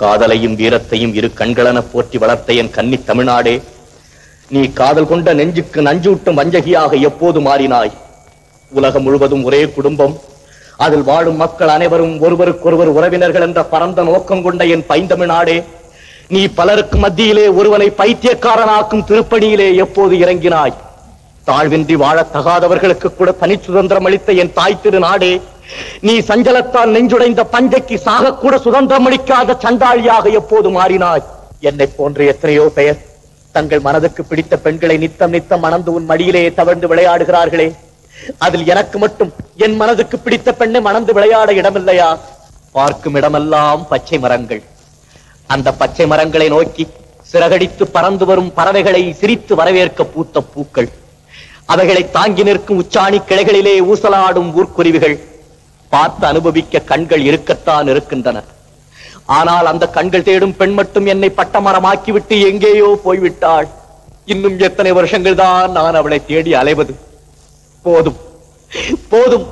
காதலையும் வீரத்தையும் இரு கண்களென போற்றி வளர்த்த என் கன்னி தமிழ்நாடே, நீ காதல் கொண்ட நெஞ்சுக்கு நஞ்சூட்டும் வஞ்சகியாக எப்போது மாறினாய்? உலகம் முழுவதும் ஒரே குடும்பம், அதில் வாழும் மக்கள் அனைவரும் ஒருவருக்கொருவர் உறவினர்கள் என்ற பரந்த நோக்கம் கொண்ட என் பைந்தமிழ்நாடே, நீ பலருக்கு மத்தியிலே ஒருவனை பைத்தியக்காரனாக்கும் திருப்பணியிலே எப்போது இறங்கினாய்? தாழ்வின்றி வாழத் தகாதவர்களுக்கு கூட தனி சுதந்திரம் அளித்த என் தாய் திரு நாடே, நீ சஞ்சலத்தால் நெஞ்சுடைந்த பஞ்சைக்கு சாகக்கூட சுதந்திரம் அளிக்காத சண்டாளியாக எப்போது மாறினாய்? என்னை போன்ற எத்தனையோ பெயர் தங்கள் மனதுக்கு பிடித்த பெண்களை நித்தம் நித்தம் மணந்து உன் மடியிலே தவழ்ந்து விளையாடுகிறார்களே, அதில் எனக்கு மட்டும் என் மனதுக்கு பிடித்த பெண்ணை மணந்து விளையாட இடமில்லையா? பார்க்கும் இடமெல்லாம் பச்சை மரங்கள். அந்த பச்சை மரங்களை நோக்கி சிறகடித்து பறந்து வரும் பறவைகளை சிரித்து வரவேற்க பூத்த பூக்கள், அவைகளை தாங்கி நிற்கும் உச்சாணி கிளைகளிலே ஊசலாடும் ஊர்க்குருவிகள், பார்த்து அனுபவிக்க கண்கள் இருக்கத்தான் இருக்கின்றன. ஆனால் அந்த கண்கள் தேடும் பெண் மட்டும் என்னை பட்டமரமாக்கிவிட்டு எங்கேயோ போய்விட்டாள். இன்னும் எத்தனை வருஷங்கள் தான் நான் அவளை தேடி அலைவது? போதும் போதும்,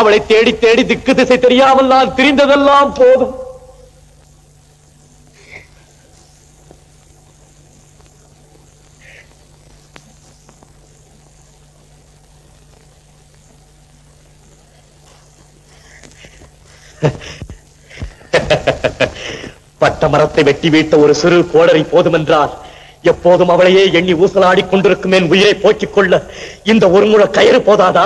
அவளை தேடி தேடி திக்கு திசை தெரியாமல் நான் திரிந்ததெல்லாம் போதும். பட்டமரத்தை வெட்டி வீட்ட ஒரு சிறு கோடரி போதுமென்றால் எப்போதும் அவளையே எண்ணி ஊசலாடி கொண்டிருக்கும் என் உயிரை போக்கிக் கொள்ள இந்த ஒரு முழ கயிறு போதாதா?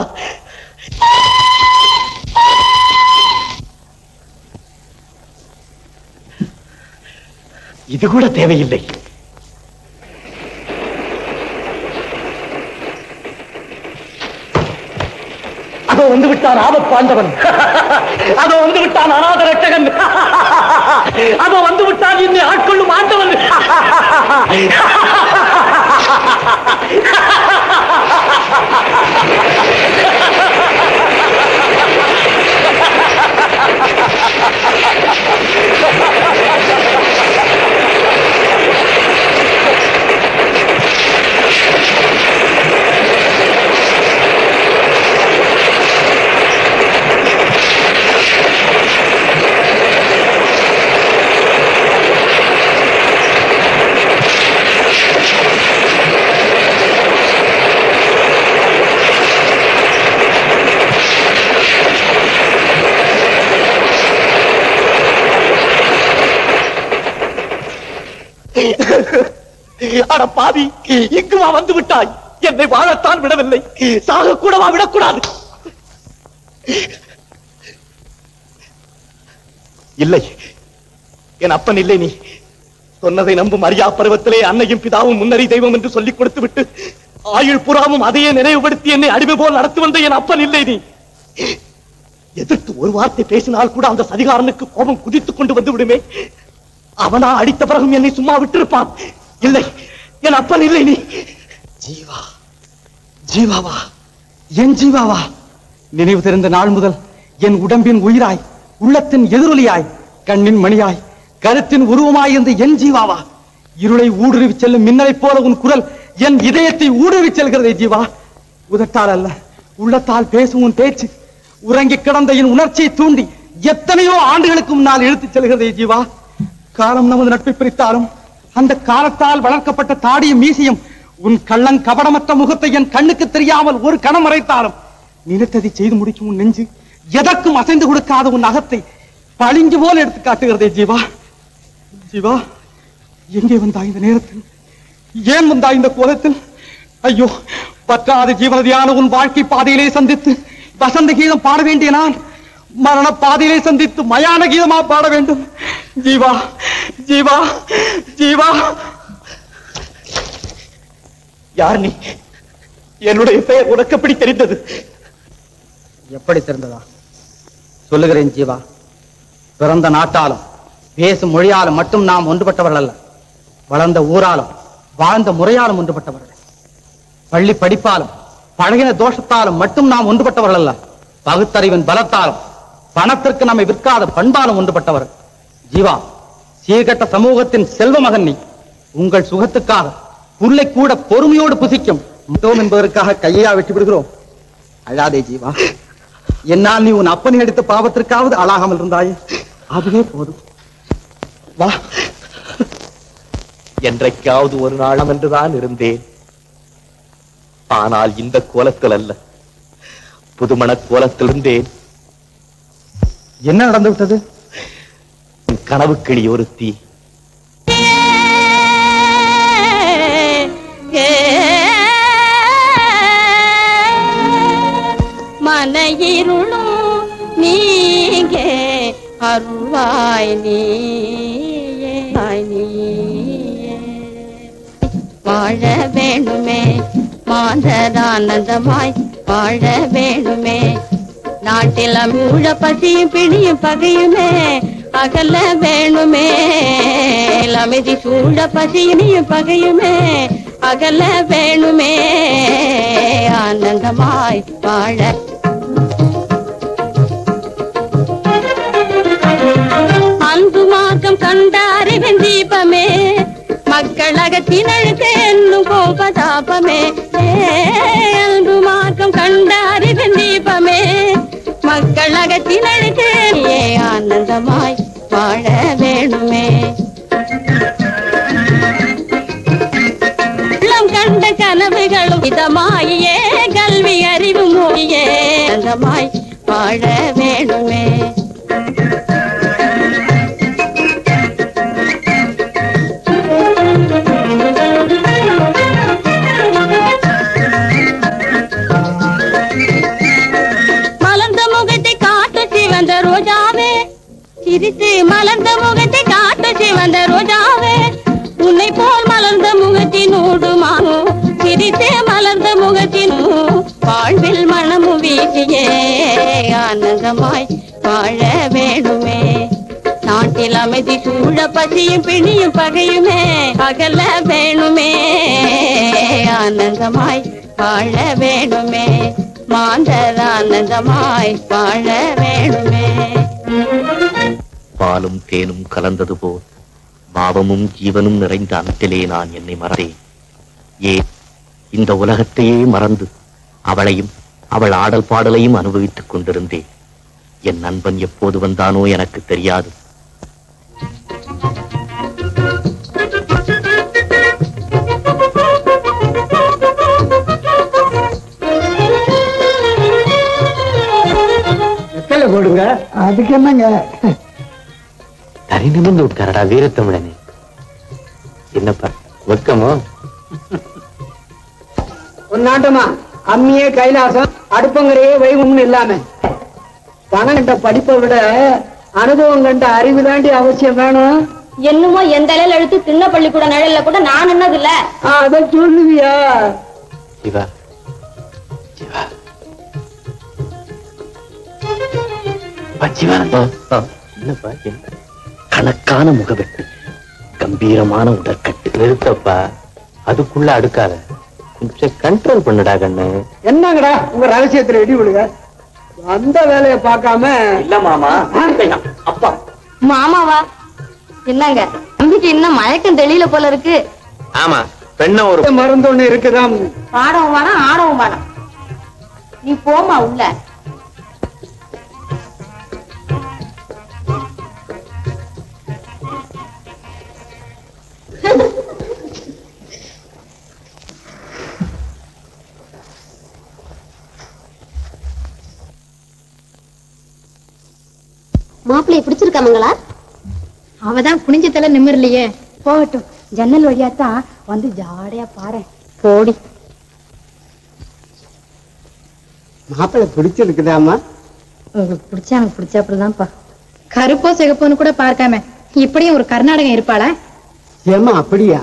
இது கூட தேவையில்லை. அதோ வந்து விட்டான் ஆபத் பாண்டவன், அதோ வந்து விட்டான் அநாத ரட்சகன், அதோ வந்து விட்டான் என்னை ஆட்கொள்ளும் ஆண்டவன். அட பாவி, இங்குவா வந்து விட்டாய்? என்னை வாழத்தான் விடவில்லை, சாக கூடவா விடக்கூடாது? இல்லை, என் அப்பன் இல்லை. நீ சொன்னதை நம்பும் அரியா பருவத்திலே அன்னையும் பிதாவும் முன்னறி தெய்வம் என்று சொல்லிக் கொடுத்து விட்டு ஆயுள் புறாவும் அதையே நினைவுபடுத்தி என்னை அடிமை போல் நடத்தி வந்த என் அப்பன் இல்லை. நீ எதிர்த்து ஒரு வார்த்தை பேசினால் கூட அந்த சதிகாரனுக்கு கோபம் குதித்துக் கொண்டு வந்து விடுமே. அவனா அடித்த பிறகும் என்னை சும்மா விட்டிருப்பான். இல்லை, என் அப்பன் இல்லை. நீ ஜீவா, ஜீவாவா, என் ஜீவாவா, நினைவு தெரிந்த நாள் முதல் என் உடம்பின் உயிராய், உள்ளத்தின் எதிரொலியாய், கண்ணின் மணியாய், கருத்தின் உருவமாய் இருந்த என் ஜீவாவா, இருளை ஊடுருவி செல்லும் மின்னலை போல உன் குரல் என் இதயத்தை ஊடுருவி செல்கிறதே ஜீவா. உதட்டால் அல்ல, உள்ளத்தால் பேசும் உன் பேச்சு உறங்கி கிடந்த என் உணர்ச்சியை தூண்டி எத்தனையோ ஆண்டுகளுக்கு முன்னால் இழுத்துச் செல்கிறதே ஜீவா. காலம் நமது நட்பை பிரித்தாலும் அந்த காலத்தால் வளர்க்கப்பட்ட தாடியும் மீசையும் உன் கள்ளங் கபடமற்ற முகத்தை என் கண்ணுக்கு தெரியாமல் ஒரு கணம் மறைத்தாலும் நினைத்ததை செய்து முடிக்கும் உன் நெஞ்சு எதற்கும் அசைந்து கொடுக்காத உன் அகத்தை பளிங்கு போல் எடுத்து காட்டுகிறதே ஜீவா. ஜீவா, எங்கே வந்தா இந்த நேரத்தில்? ஏன் வந்தா இந்த கோலத்தில்? ஐயோ, பற்றாத ஜீவனதியான உன் வாழ்க்கை பாதையிலே சந்தித்து வசந்த கீதம் பாட வேண்டிய நான் மரண பாதையிலே சந்தித்து மயான கீதமா பாட வேண்டும். ஜீவா, ஜீவா, ஜீவா. யார் நீ? என்னுடைய பெயர் உனக்கு எப்படி தெரிந்தது? எப்படி தெரிந்ததா? சொல்லுகிறேன் ஜீவா. பிறந்த நாட்டாலும் பேசும் மொழியாலும் மட்டும் நாம் ஒன்றுபட்டவர்கள் அல்ல, வளர்ந்த ஊராலும் வாழ்ந்த முறையாலும் ஒன்றுபட்டவர்கள். பள்ளி படிப்பாலும் பழகின தோஷத்தாலும் மட்டும் நாம் ஒன்றுபட்டவர்கள் அல்ல, பகுத்தறிவின் பலத்தாலும் பணத்திற்கு நம்மை விற்காத பண்பாலும் ஒன்றுபட்டவர்கள். ஜீவா, சீர்கட்ட சமூகத்தின் செல்வ மகன் நீ. உங்கள் சுகத்துக்காக புல்லை கூட பொறுமையோடு புசிக்கும் என்பதற்காக கையா வெட்டி விடுகிறோம். அழாதே ஜீவா. என்னால் நீ உன் அப்பனை அடித்த பாவத்திற்காவது அழாகாமல் இருந்தாயே, அதுவே போதும். வா. என்றைக்காவது ஒரு நாளம் என்றுதான் இருந்தேன். ஆனால் இந்த கோலத்தில் அல்ல, புதுமண கோலத்தில் இருந்தேன். என்ன நடந்து விட்டது? கனவு கிளி ஒருத்தி மனையிருளும் நீங்க அருள்வாய் நீயே வாழ வேணுமே, மாந்தரானந்தமாய் வாழ வேணுமே. நாட்டில் அமுழ பசியும் பிணியும் பகையுமே அகல வேணுமே. அமைதி சூழ பசியும் பகையுமே அகல வேணுமே. ஆனந்தமாய் வாழ அன்பு மார்க்கம் கண்ட அறிவின் தீபமே, மக்களகத்தினழுக்கு என்னும் கோபதாபமே. அன்பு மார்க்கம் கண்ட அறிவின் தீபமே, மக்களகத்தினழுக்கு ஆனந்தமாய் வாழ வேணுமே. உள்ளம் கண்ட கனவுகளும் இதமாயே கல்வி அறிவு மொழியே ஆனந்தமாய் வாழ வேணுமே. சிரித்து மலர்ந்த முகத்தை காட்டு சிவந்த ரோஜாவே, உன்னை போல் மலர்ந்த முகத்தினோடு மானோ சிரித்து மலர்ந்த முகத்தின் வாழ்வில் மனமும் வீசியே ஆனந்தமாய் வாழ வேணுமே. நாட்டில் அமைதி சூழ பசியும் பிணியும் பகையுமே அகல வேணுமே. ஆனந்தமாய் வாழ வேணுமே, மாந்தர் ஆனந்தமாய் வாழ வேணுமே. பாலும் தேனும் கலந்தது போல் பாவமும் ஜீவனும் நிறைந்த அன்பிலே நான் என்னை மறந்தேன். ஏன் இந்த உலகத்தையே மறந்து அவளையும் அவள் ஆடல் பாடலையும் அனுபவித்துக் கொண்டிருந்தேன். என் நண்பன் எப்போது வந்தானோ எனக்கு தெரியாது. போடுங்க. அதுக்கு என்னங்க தனி நிமிர்ந்து விட்டாரடா வீரத்தமிழனே. என்னப்பா வெக்கமோ? ஒரு நாட்டமா அம்மியே கைலாசம் அடுப்பங்கரையே வைகும்னு இல்லாம பணம் கண்ட படிப்பை விட அனுபவம் கண்ட அறிவு தாண்டி அவசியம் வேணும். என்னமோ எந்த இலையில எழுத்து சின்ன பள்ளிக்கூட நிழல்ல கூட நான் என்னது இல்ல அத சொல்லுவியா? சிவா சிவா என்னப்பா? கணக்கான முகவெட்டு, கம்பீரமான உடற்கட்டு. நிறுத்தப்பா, அதுக்குள்ள அடுக்காத, கொஞ்சம் கண்ட்ரோல் பண்ணுடா கண்ணு. என்னங்கடா உங்க ரகசியத்துல இடி விடுங்க. அந்த வேலையை பார்க்காம. இல்ல மாமா. அப்பா மாமாவா? என்னங்க தம்பிக்கு இன்னும் மயக்கம் தெளியல போல இருக்கு. ஆமா, பெண்ண ஒரு மருந்து ஒண்ணு இருக்குதான். பாடவும் வேணாம் ஆடவும் வேணாம், நீ போமா உள்ள. மாப்பிள்ளைய பிடிச்சிருக்கா மங்களா? அவதான் குனிஞ்ச தலை நிமிரலையே. போகட்டும், ஜன்னல் வழியாத்தான் வந்து ஜாடையா பாரு. போடி. மாப்பிள்ளை பிடிச்சிருக்குதாமா? உங்களுக்கு பிடிச்சா எனக்கு பிடிச்சாப்புலதான்ப்பா. கருப்போ சிகப்போன்னு கூட பார்க்காம இப்படியும் ஒரு கர்நாடகம் இருப்பாளா? ஏமா அப்படியா?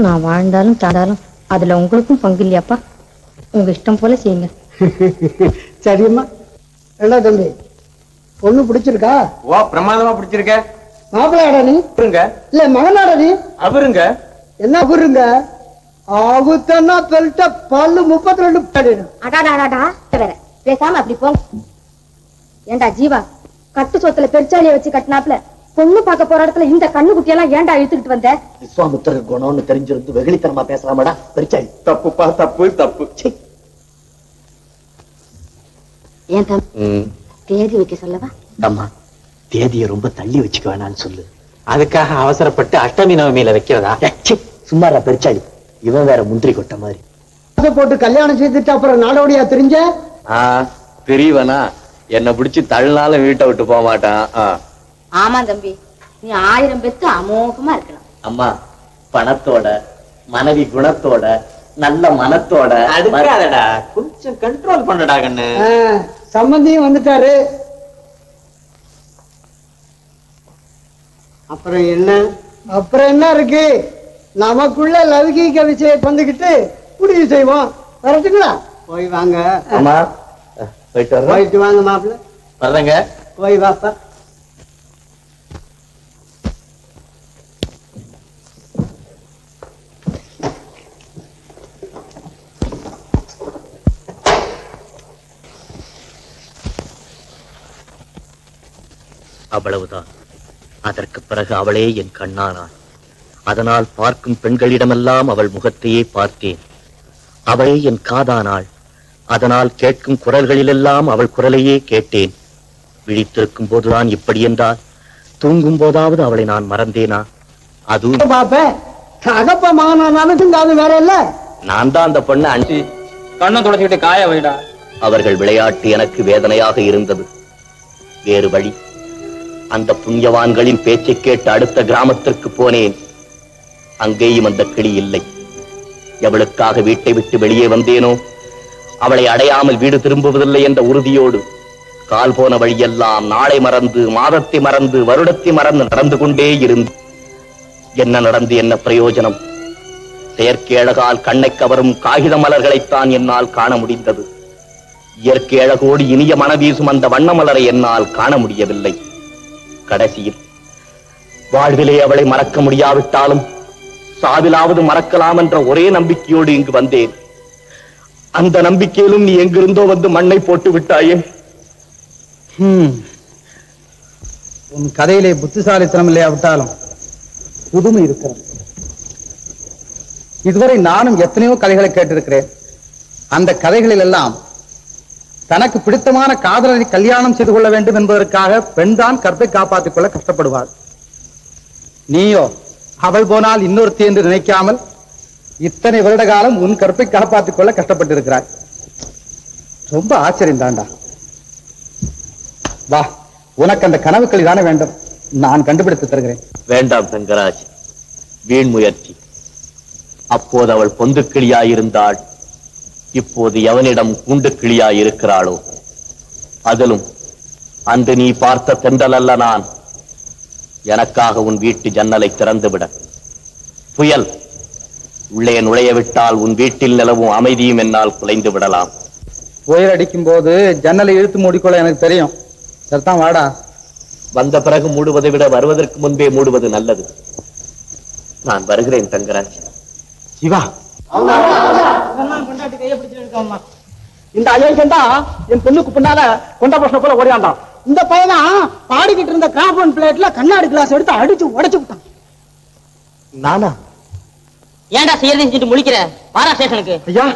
நான் வாழ்ந்தாலும் தாண்டாலும் அதுல உங்களுக்கும் பங்கு இல்லையாப்பா. உங்க இஷ்டம் போல செய்யுங்க. சரியம்மா. என்ன தம்பி, பொண்ணு பிடிச்சிருக்கா? ஓ, பிரமாதமா பிடிச்சிருக்க. மாப்பிள்ளையாடா நீ? இல்ல மகனாடா நீ? அவருங்க. என்ன அவருங்க? ஆவுத்தன்னா பெல்ட்ட பல்லு 32 அடாடாடாடா வேற பேசாம அப்படி போங்க. ஏண்டா ஜீவா, கட்டு சொத்துல பெருச்சாலிய வச்சு கட்டினாப்ல பொண்ணு பார்க்க போற இடத்துல இந்த கண்ணு குட்டியெல்லாம் ஏண்டா இழுத்துக்கிட்டு வந்த? விஸ்வாமித்திர குணம்னு தெரிஞ்சிருந்து வெகுளித்தனமா பேசலாமடா பெருச்சாளி. தப்புப்பா, தப்பு தப்பு. ஏன் தம்பி தேதி வைக்க சொல்லவா? அம்மா, தேதியை ரொம்ப தள்ளி வச்சுக்க வேணான்னு சொல்லு. அதுக்காக அவசரப்பட்டு அஷ்டமி நவமியில வைக்கிறதா? சும்மாரா பெருச்சாளி, இவன் வேற முந்திரி கொட்ட மாதிரி. போட்டு கல்யாணம் செய்துட்டு அப்புறம் நாடோடியா தெரிஞ்ச பெரியவனா என்ன பிடிச்சு தள்ளினாலும் வீட்டை விட்டு போக மாட்டான். ஆமா தம்பி, நீ 1000 பெத்து அமோகமா இருக்கலாம். அம்மா பணத்தோட மனைவி குணத்தோட நல்ல மனத்தோட அதுக்காதடா, கொஞ்சம் கண்ட்ரோல் பண்ணடா கண்ணு. சம்பந்தியும் வந்துட்டாரு. அப்புறம் என்ன இருக்கு? நமக்குள்ள லௌகீக விஷயம் வந்துகிட்டு முடிவு செய்வோம். வரட்டுங்களா? போய் வாங்க. அம்மா போயிட்டு வாங்க மாப்பிள்ள. வர்றேங்க. போய் வாப்பா. அவ்வளவுதான். அதற்கு பிறகு அவளே என் கண்ணானாள். அதனால் பார்க்கும் பெண்களிடமெல்லாம் அவள் முகத்தையே பார்த்தேன். அவளே என் காதானாள். அதனால் கேட்கும் குரல்களிலெல்லாம் அவள் குரலையே கேட்டேன். விழித்திருக்கும் போதுதான் இப்படி என்றால், தூங்கும் போதாவது அவளை நான் மறந்தேனா? அதுவும் அகப்ப மகனானாலும் அது வேற இல்ல. நான் தான் அந்த பொண்ணை அனுப்பி கண்ணை தொடச்சிக்கிட்டு காய வைடா. அவர்கள் விளையாட்டு எனக்கு வேதனையாக இருந்தது. வேறு வழி. அந்த புண்ணியவான்களின் பேச்சை கேட்டு அடுத்த கிராமத்திற்கு போனேன். அங்கேயும் அந்த கிளி இல்லை. எவளுக்காக வீட்டை விட்டு வெளியே வந்தேனோ, அவளை அடையாமல் வீடு திரும்புவதில்லை என்ற உறுதியோடு கால் போன வழியெல்லாம் நாளை மறந்து, மாதத்தை மறந்து, வருடத்தை மறந்து நடந்து கொண்டே இருந்து என்ன நடந்து என்ன பிரயோஜனம்? செயற்கை அழகால் கண்ணை கவரும் காகித மலர்களைத்தான் என்னால் காண முடிந்தது. இயற்கை அழகோடு இனிய மனவீசும் அந்த வண்ண மலரை என்னால் காண முடியவில்லை. கடைசியில் வாழ்விலே அவளை மறக்க முடியாவிட்டாலும் சாவிலாவது மறக்கலாம் என்ற ஒரே நம்பிக்கையோடு இங்கு வந்தேன். அந்த நம்பிக்கையிலும் நீ எங்கிருந்தோ வந்து மண்ணை போட்டு விட்டாயே. உன் கதையிலே புத்திசாலித்தனம் இல்லையாவிட்டாலும் புதுமை இருக்கிறது. இதுவரை நானும் எத்தனையோ கதைகளை கேட்டிருக்கிறேன். அந்த கதைகளில் எல்லாம் தனக்கு பிடித்தமான காதலனை கல்யாணம் செய்து கொள்ள வேண்டும் என்பதற்காக பெண் தான் கற்பை காப்பாற்றிக் கொள்ள கஷ்டப்படுவாள். நீயோ அவள் போனால் இன்னொருத்தி என்று நினைக்காமல் இத்தனை வருட காலம் உன் கற்பை காப்பாற்றிக் கொள்ள கஷ்டப்பட்டிருக்கிறாய். ரொம்ப ஆச்சரியம் தாண்டா. வா, உனக்கு அந்த கனவுக்கள் தானே வேண்டும், நான் கண்டுபிடித்து தருகிறேன். வேண்டாம் தங்கராஜ், வீண் முயற்சி. அப்போது அவள் பொந்து கிளியாயிருந்தாள். இப்போது எவனிடம் கூண்டு கிளியாயிருக்கிறாளோ? அதிலும் அன்று நீ பார்த்த தென்றல் அல்ல நான். எனக்காக உன் வீட்டு ஜன்னலை திறந்துவிட. புயல் உள்ளே நுழைய விட்டால் உன் வீட்டில் நிலவும் அமைதியும் என்னால் குலைந்து விடலாம். புயல் அடிக்கும் போது ஜன்னலை இழுத்து மூடிக்கொள்ள எனக்கு தெரியும். சரிதான், வாடா. வந்த பிறகு மூடுவதை விட வருவதற்கு முன்பே மூடுவது நல்லது. நான் வருகிறேன் தங்கராஜ். சிவா, இந்த அயோக்கியன் தான் என் பொண்ணுக்கு பின்னால கொண்ட பிரச்சனை போல ஓடியாண்டான். இந்த பையனா பாடிக்கிட்டு இருந்த காம்பவுண்ட் பிளேட்ல கண்ணாடி கிளாஸ் எடுத்து அடிச்சு உடைச்சு விட்டான். நானா? ஏன்டா செய்யறது செஞ்சுட்டு முழிக்கிற? வாரா ஸ்டேஷனுக்கு. ஐயா,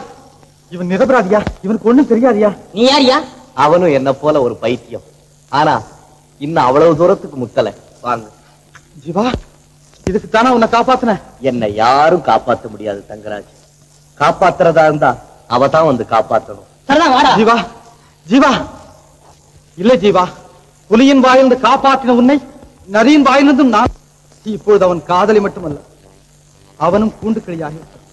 இவன் நிரபராதியா, இவனுக்கு ஒண்ணும் தெரியாதியா. நீ யாரியா? அவனும் என்ன போல ஒரு பைத்தியம். ஆனா இன்னும் அவ்வளவு தூரத்துக்கு முத்தல. வாங்க. ஜீவா, இதுக்கு தானே உன்னை காப்பாத்தின. என்னை யாரும் காப்பாற்ற முடியாது தங்கராஜ். காப்பாத்துறதா இருந்தா அவதான் வந்து காப்பாற்றணும். சரிதான், வாடா. ஜீவா, ஜீவா, இல்ல ஜீவா, புலியின் வாயிலிருந்து காப்பாற்றின உன்னை நரியின் வாயிலிருந்தும் நான். இப்பொழுது அவன் காதலி மட்டுமல்ல, அவனும் கூண்டு கிளியாகி விட்டான்.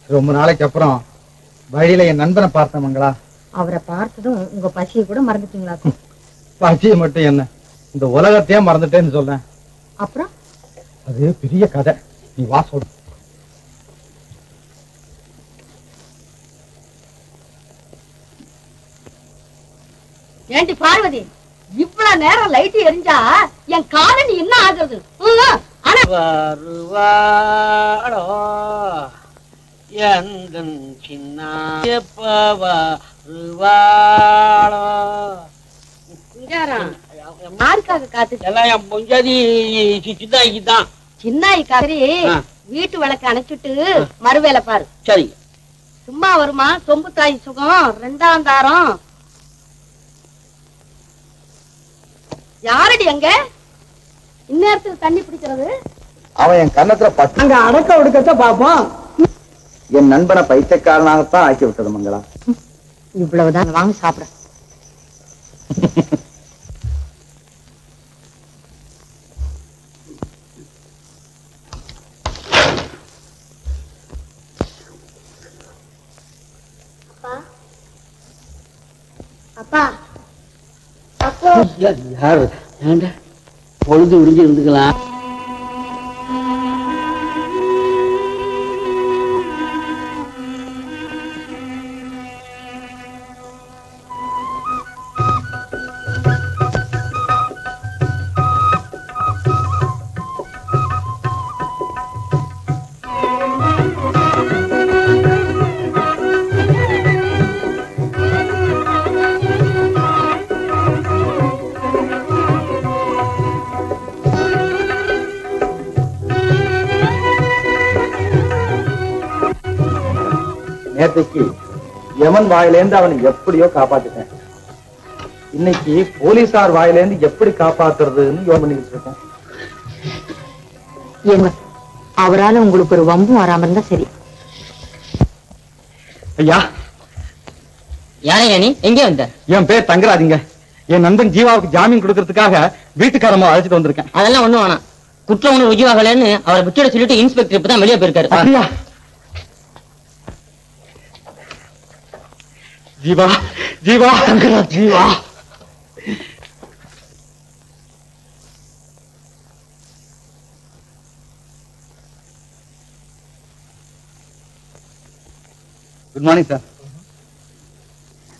ரொம்ப நாளைக்கு அப்புறம் வழியில என் நண்பனை பார்த்தேன் மங்களா. அவரை பார்த்ததும் உங்க பசியை கூட மறந்துட்டீங்களா? பசியை மட்டும் என்ன, இந்த உலகத்தையே மறந்துட்டேன்னு சொல்றேன். அப்புறம் அது பெரிய கதை, நீ வா சொல்லு. ஏண்டி பார்வதி, இவ்வளவு நேரம் லைட் எரிஞ்சா என் காலனி என்ன ஆகுறது? ஆனா வருவாளோ எங்கன் சின்ன வருவாளோ யாருக்காக காத்து எல்லாம் என் பொஞ்சாதி சின்னாய்க்குதான். சின்னாய்க்காரி வீட்டு விளக்க அணைச்சிட்டு மறுவேலை பாரு. சரி. சும்மா வருமா சொம்பு தாய் சுகம் 2ஆம் தாரம். யாரடி அங்க இந்நேரத்துக்கு தண்ணி பிடிக்கிறது? அவன் என் கன்னத்துல பட்டு அங்க அடக்க ஒடுக்கத்தை பாப்போம். என் நண்பனை பைத்தியக்காரனாகத்தான் ஆக்கி விட்டது மங்களா. இவ்வளவுதான், வாங்க சாப்பிட. அப்பா அப்போ யாரு ஏண்டா பொழுது விடிஞ்சு இருந்துக்கலாம். நேற்றைக்கு யமன் வாயிலேந்து அவனை எப்படியோ காப்பாத்திட்டேன். இன்னைக்கு போலீசார் வாயிலேந்து எப்படி காப்பாத்துறதுன்னு யோசனை பண்ணிக்கிட்டு இருக்கோம். அவரால உங்களுக்கு ஒரு வம்பும் வராம இருந்தா சரி. ஐயா, யாரையா நீ? எங்கே வந்த? என் பேர் தங்கராஜுங்க. என் நண்பன் ஜீவாவுக்கு ஜாமீன் கொடுக்கறதுக்காக வீட்டுக்காரமா அழைச்சிட்டு வந்திருக்கேன். அதெல்லாம் ஒண்ணும் வேணாம். குற்ற உணர்வு ருஜுவாகலன்னு அவரை விட்டுட சொல்லிட்டு இன்ஸ்பெக்டர் இப்பதான் வெளியே போயிருக்காரு. அப்படியா? Jeeva Jeeva Thangaraj Jeeva. Good morning sir.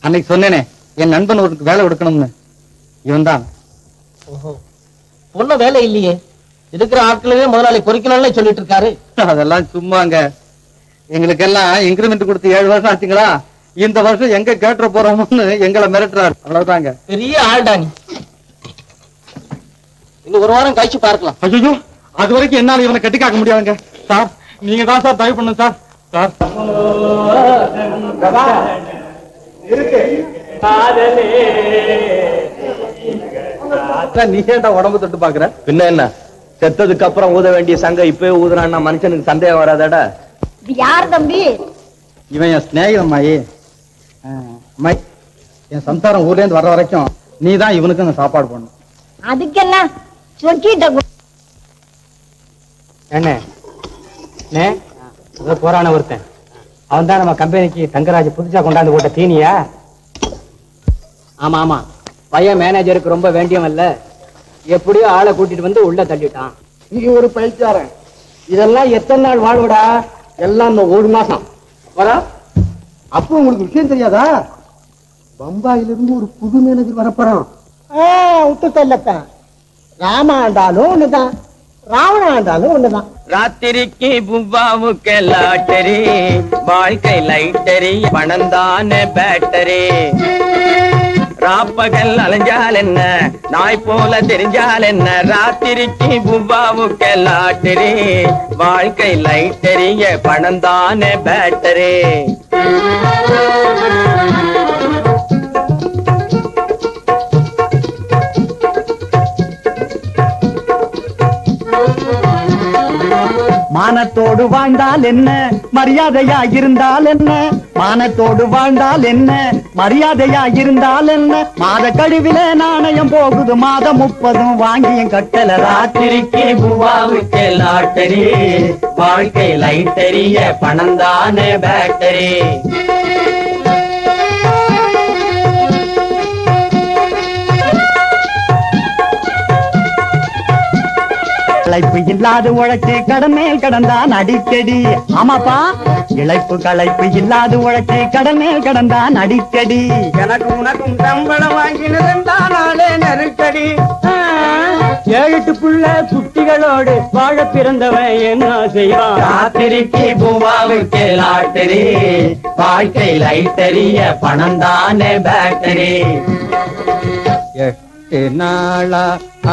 அன்னைக்கு சொன்னேனே என் நண்பன் ஒருக்கு வேலை கொடுக்கணும்னு, இவன் தான். பொண்ணு வேலை இல்லையே, இருக்கிற ஆட்களவே முதலாளி பொறிக்கணும்னு சொல்லிட்டு இருக்காரு. அதெல்லாம் சும்மாங்க. எங்களுக்கெல்லாம் இன்கிரிமெண்ட் கொடுத்து 7 வருஷம் ஆச்சுங்களா. இந்த வருஷம் எங்க கேட்டுற போறோம்னு எங்களை மிரட்டுறாரு. அவ்வளவுதாங்க. பெரிய ஆள்டா நீ. இன்னும் ஒரு வாரம் கழிச்சு பார்க்கலாம். ஐயோ, அது வரைக்கும் என்னால இவனை கட்டி காக்க முடியாதுங்க சார். நீங்க தான் சார் தயவு பண்ணுங்க சார். சார் நீ ஏன்டா உடம்பு தொட்டு பாக்குற? பின்ன என்ன, செத்ததுக்கு அப்புறம் ஊத வேண்டிய சங்க இப்பவே ஊதுறான்னா மனுஷனுக்கு சந்தேகம் வராதாடா? இது யார் தம்பி? இவன் என் ஸ்நேகிதன் அம்மாயி. அம்மாயி, என் சம்சாரம் ஊர்ல இருந்து வர்ற வரைக்கும் நீ தான் இவனுக்கு அங்க சாப்பாடு போடணும். அதுக்கு என்ன சொல்லிட்ட என்ன போறான ஒருத்தன் அவன் தான் நம்ம கம்பெனிக்கு தங்கராஜ் புதுசா கொண்டாந்து போட்ட தீனியா? ஆமா ஆமா, பையன் மேனேஜருக்கு ரொம்ப வேண்டியவன் இல்ல, எப்படியோ ஆளை கூட்டிட்டு வந்து உள்ள தள்ளிட்டான். நீ ஒரு பைத்தியாரன். இதெல்லாம் எத்தனை நாள் வாழ்வுடா? எல்லாம் இந்த 1 மாசம் வரா. அப்போ உங்களுக்கு விஷயம் தெரியாதா? பம்பாயிலிருந்து ஒரு புது மேனேஜர் வரப்போறான். விட்டு தள்ளத்தான். ராமாண்டாலும் ஒண்ணுதான், ராவணாண்டாலும் ஒண்ணுதான். ராத்திரிக்கு புவ்வாவுக்கு லாட்டரி, வாழ்க்கை லைட்டரி, பணந்தான பேட்டரி. ராப்பகல் அலைஞ்சால் என்ன, நாய் போல தெரிஞ்சால் என்ன, ராத்திரிக்கு புவ்வாவுக்கு லாட்டரி, வாழ்க்கை லைட்டரிய, பணந்தான பேட்டரி. மானத்தோடு வாழ்ந்தால் என்ன, மரியாதையா இருந்தால் என்ன, மானத்தோடு வாழ்ந்தால் என்ன, மரியாதையா இருந்தால் என்ன, மாத கழிவில நாணயம் போகுது, மாதம் 30 வாங்கியும் கட்டல. ராத்திரிக்கு புவ்வாவுக்கு லாட்டரி, வாழ்க்கை லைட்டரிய, பணந்தான பேட்டரி. இல்லாத உழைச்சு கடன் மேல் கடந்தான் அடிக்கடி. ஆமாப்பா, இழைப்பு களைப்பு இல்லாது உழைச்சி கடல் மேல் கடந்தான் அடிக்கடி. எனக்கு உனக்கும் சம்பளம் வாங்கினதா நாளே நெருக்கடி. 7 புள்ள குட்டிகளோடு வாழ பிறந்தவன் என்ன செய்வான்? ராத்திரிக்கு பூவாவுக்கு லாட்டரி, வாழ்க்கை லைட்டரிய பணம் தானே பேட்டரி. 8 நாளா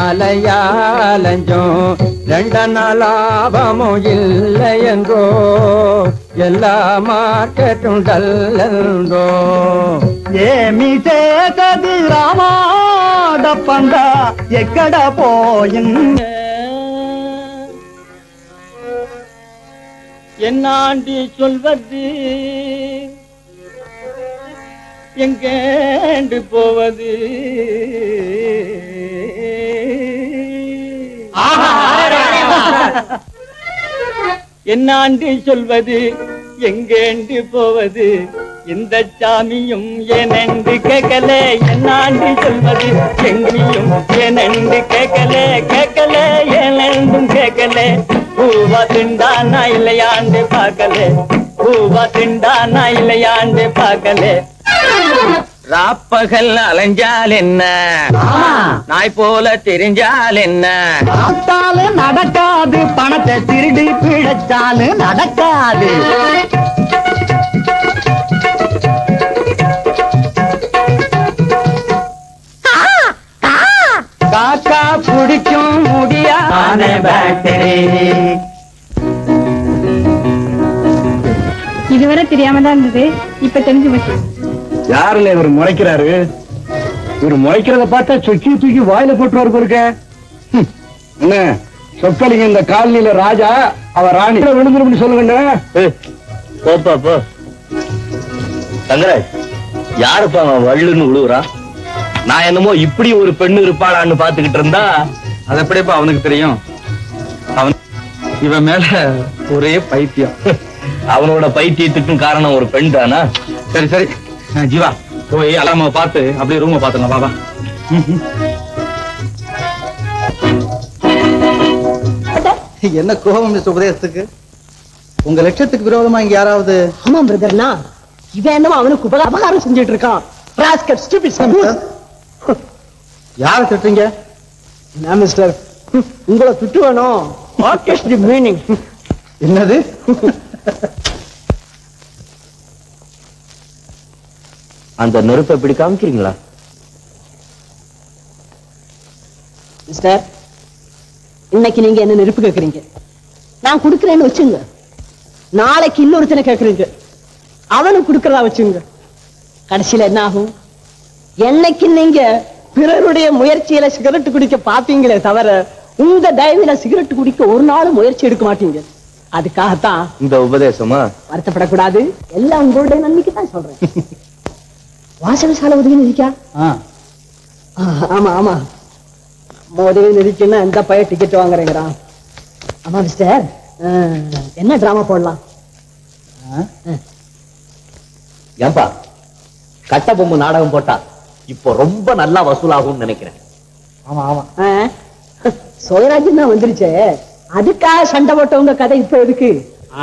அலையாலஞ்சோம் 2 நாளாபமும் இல்லை என்றோ, எல்லா மார்க்கெட்டும் டல்லோ. ஏமி சேதது ராமாடப்பந்தா எக்கட போயிங்க. என்னாண்டி சொல்வது எங்கேண்டு போவது? என்னாண்டி சொல்வது எங்கேண்டு போவது? இந்த சாமியும் ஏனென்று கேட்கல. என்னாண்டி சொல்வது எங்கேயும் ஏனென்று கேட்கல. கேட்கல ஏனென்றும் கேட்கல. பூவா திண்டானா இல்லையாண்டு பார்க்கல. பூவா திண்டானா இல்லையாண்டு பார்க்கல. ராப்பகல் அலைஞ்சால் என்ன, நாய் போல தெரிஞ்சால் என்ன? பார்த்தாலும் நடக்காது, பணத்தை திருடி பிழைச்சாலும் நடக்காது. காக்கா பிடிக்கும் முடியாத பேட்டரி. இதுவரை தெரியாம தான் இருந்தது, இப்ப தெரிஞ்சு போச்சு. யாருல இவர் முறைக்கிறாரு? இவர் முறைக்கிறத பார்த்தா சொக்கி தூக்கி வாயில போட்டுவாரு போருக்க. என்ன சொக்கலிங்க இந்த காலனியில ராஜா, அவ ராணி விழுந்துரும் சொல்லுங்க. போப்பா போ. தங்கராஜ், யாருப்பா அவன் வள்ளுன்னு விழுவுறான்? நான் என்னமோ இப்படி ஒரு பெண்ணு இருப்பாளான்னு பாத்துக்கிட்டு இருந்தா. அது எப்படிப்பா அவனுக்கு தெரியும்? அவன் இவன் மேல ஒரே பைத்தியம். அவனோட பைத்தியத்துக்கும் காரணம் ஒரு பெண் தானா? சரி சரி ஜீவா, போய் அலாம பார்த்து அப்படியே ரூம பாத்துங்க பாபா. என்ன கோபம் மிஸ்டர் உபதேசத்துக்கு? உங்க லட்சத்துக்கு விரோதமா இங்க யாராவது? ஆமா பிரதர்னா, இவன் என்னமோ அவனுக்கு அபகாரம் செஞ்சிட்டு இருக்கான். யார திட்டுறீங்க? என்ன மிஸ்டர், உங்களை திட்டு வேணும். What is the meaning? என்னது? அந்த நெருப்பை எப்படி காமிக்கிறீங்களா? மிஸ்டர், இன்னைக்கு நீங்க என்ன நெருப்பு கேக்குறீங்க, நான் குடுக்கறேன்னு வச்சுங்க. நாளைக்கு இன்னொருத்தனை கேக்குறீங்க, அவனுக்கு குடுக்கறதா வச்சுங்க. கடைசியில என்ன ஆகும்? என்னைக்கு நீங்க பிறருடைய முயற்சியில சிகரெட் குடிக்க பாப்பீங்களே தவிர, உங்க தயவுல சிகரெட் குடிக்க ஒரு நாளும் முயற்சி எடுக்க மாட்டீங்க. அதுக்காகத்தான் இந்த உபதேசமா? வருத்தப்படக்கூடாது, எல்லாம் உங்களுடைய நன்மைக்கு தான் சொல்றேன். வாசகசாலை உதவி நிதிக்கா? ஆமா ஆமா, நம்ம உதவி நிதிக்குன்னா எந்த பையன் டிக்கெட் வாங்குறேங்கிறான். ஆமா மிஸ்டர், என்ன டிராமா போடலாம்? ஏன்பா, கட்ட பொம்மை நாடகம் போட்டா இப்போ ரொம்ப நல்லா வசூலாகும் நினைக்கிறேன். ஆமா ஆமா, சோயராஜன் தான் வந்துருச்சே, அதுக்காக சண்டை போட்டவங்க கதை இப்ப எதுக்கு?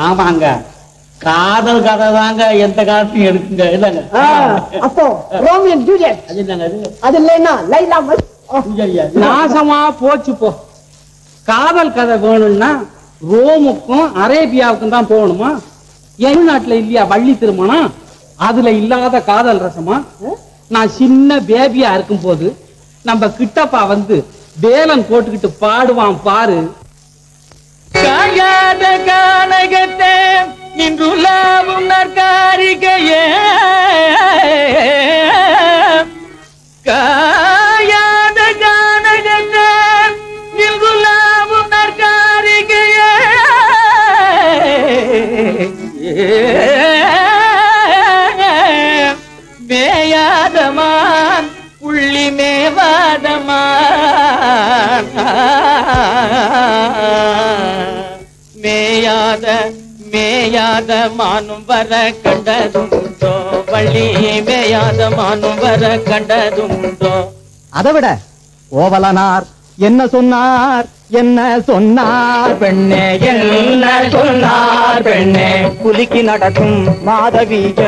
ஆமாங்க, காதல் கதை தாங்க எந்த காலத்தையும் எடுக்குங்க. இல்லங்க அப்போ ரோமியோ அண்ட் ஜூலியட் அது என்னங்க? அது இல்லைன்னா லைலா நாசமா போச்சு போ. காதல் கதை வேணும்னா ரோமுக்கும் அரேபியாவுக்கும் தான் போகணுமா? தமிழ்நாட்டுல இல்லையா வள்ளி திருமணம்? அதுல இல்லாத காதல் ரசமா? நான் சின்ன பேபியா இருக்கும் போது நம்ம கிட்டப்பா வந்து வேலன் போட்டுக்கிட்டு பாடுவான் பாரு. காயாத கானகத்தே நின்றுலாவும் நற்காரிகையே, காயாத கானகத்தே நின்றுலாவும் நற்காரிகையே, மேயாதமான் புள்ளி மேவாதமான், மேயாத மேயாத மானும் வர கண்டதுண்டோ, வள்ளி மேயாத மானும் வர கண்டதுண்டோ. அதை விட ஓவலனார் என்ன சொன்னார் என்ன சொன்னார் பெண்ணே, என்ன சொன்னார் பெண்ணே, புலிக்கு நடக்கும் மாதவிய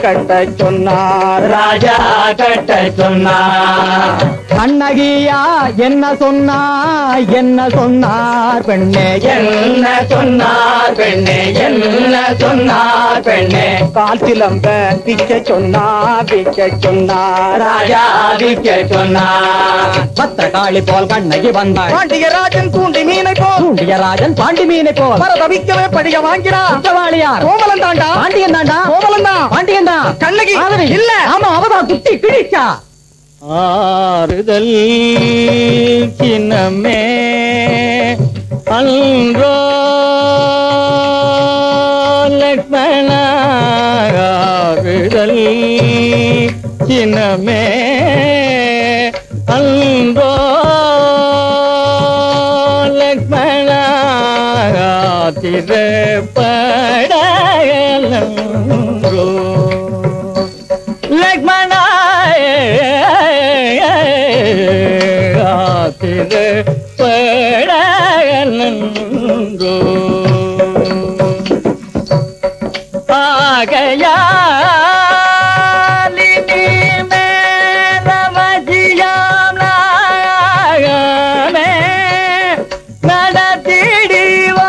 கட்ட சொன்னார் ராஜா கட்ட சொன்னார். கண்ணகியா என்ன சொன்னார், என்ன சொன்னார் பெண்ணே, என்ன சொன்னார் பெண்ணே, என்ன சொன்னார் பெண்ணே, கால் சிலம்ப பிச்சை சொன்னார், பிச்சை சொன்னார் ராஜா விக்க சொன்னார். பத்திரகாளி போல் கண்ணகி வந்தாள், பாண்டியராஜன் தூண்டி மீனை போல், சூண்டியராஜன் பாண்டி மீனை போல் பரதவிக்கவே படிக வாங்கினார். குற்றவாளியார் கோமலன் தாண்டா, பாண்டியன் தாண்டா, கோமலன் தான், பாண்டியன் தான். கண்ணகி ஆதரவு இல்ல. ஆமா, அவதான் குட்டி கிழிச்சா. ஆறுதல் சின்னமே அன்றோ லக்ஷ்மணா, ஆறுதல் சின்னமே அன்றோ லக்ஷ்மணா, திரைப்படலோ லக்ஷ்மணா, திரைப்படலோ ஆகையாலினி மேலவஜியாம் நாகமே நடத்திடிவோமே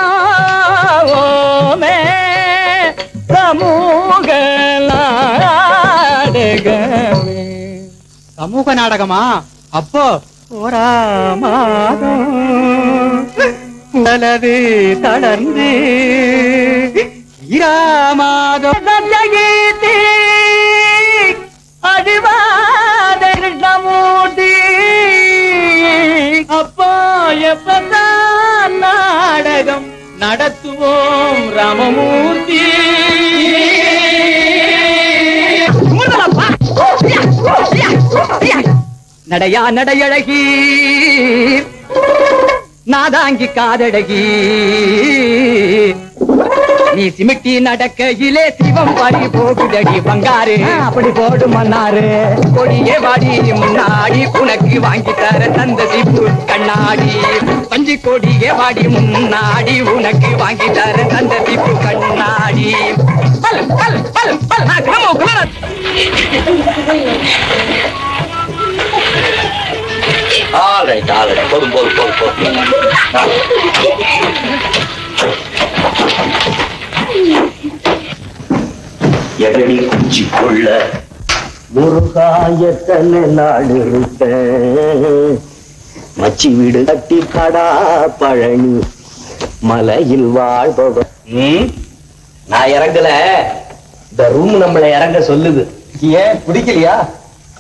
சமூக நாடகமே. சமூக நாடகமா? அப்போ ஓராமாதம் உடலது தளர்ந்து ஈராமாதம் சத்யகீர்த்தி அடிவாத கிருஷ்ணமூர்த்தி, அப்போ எப்பதான் நாடகம் நடத்துவோம் ராமமூர்த்தி. நடையா நடையழகி நாதாங்கி காதழகி, நீ சிமிட்டி நடக்கையிலே சிவம் பறி போகுதடி பங்காரு. அப்படி போடு மன்னாரு, கொடியே வாடி முன்னாடி உனக்கு வாங்கி தர தந்த சிப்பு கண்ணாடி. பஞ்சு கொடியே வாடி முன்னாடி உனக்கு வாங்கி தர தந்த சிப்பு கண்ணாடி. பல் பல் பல் பல் போதும் போதும் போதும் போதும். எடடி குச்சி கொள்ள முருகாயத்தனை நாடு இருக்க, மச்சி வீடு கட்டி கடா பழனி மலையில் வாழ்பவர். நான் இறங்கல, இந்த ரூம் நம்மளை இறங்க சொல்லுது. ஏன் பிடிக்கலையா?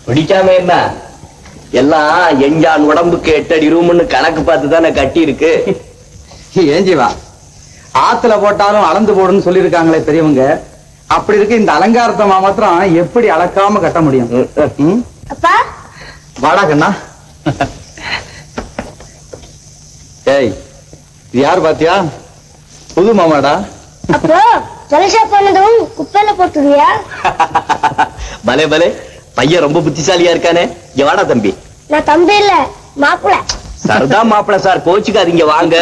பிடிக்காம என்ன, எல்லாம் எஞ்சான் உடம்புக்கு 8 அடி ரூம்னு கணக்கு பார்த்து தானே கட்டி இருக்கு. ஏன் ஜீவா, ஆத்துல போட்டாலும் அளந்து போடுன்னு சொல்லியிருக்காங்களே பெரியவங்க. அப்படி இருக்கு இந்த அலங்காரத்தை மாத்திரம் எப்படி அளக்காம கட்ட முடியும்? அப்பா வாடா கண்ணா. ஏய், இது யார் பாத்தியா? புது மாமாடா. அப்போ ஜலசா பண்ணதும் குப்பையில போட்டுருவியா? பலே பலே, பையன் ரொம்ப புத்திசாலியா இருக்கானே. இங்க வாடா தம்பி. நான் தம்பி இல்ல, மாப்பிள. சரதா மாப்பிள சார், கோச்சுக்காதீங்க வாங்க.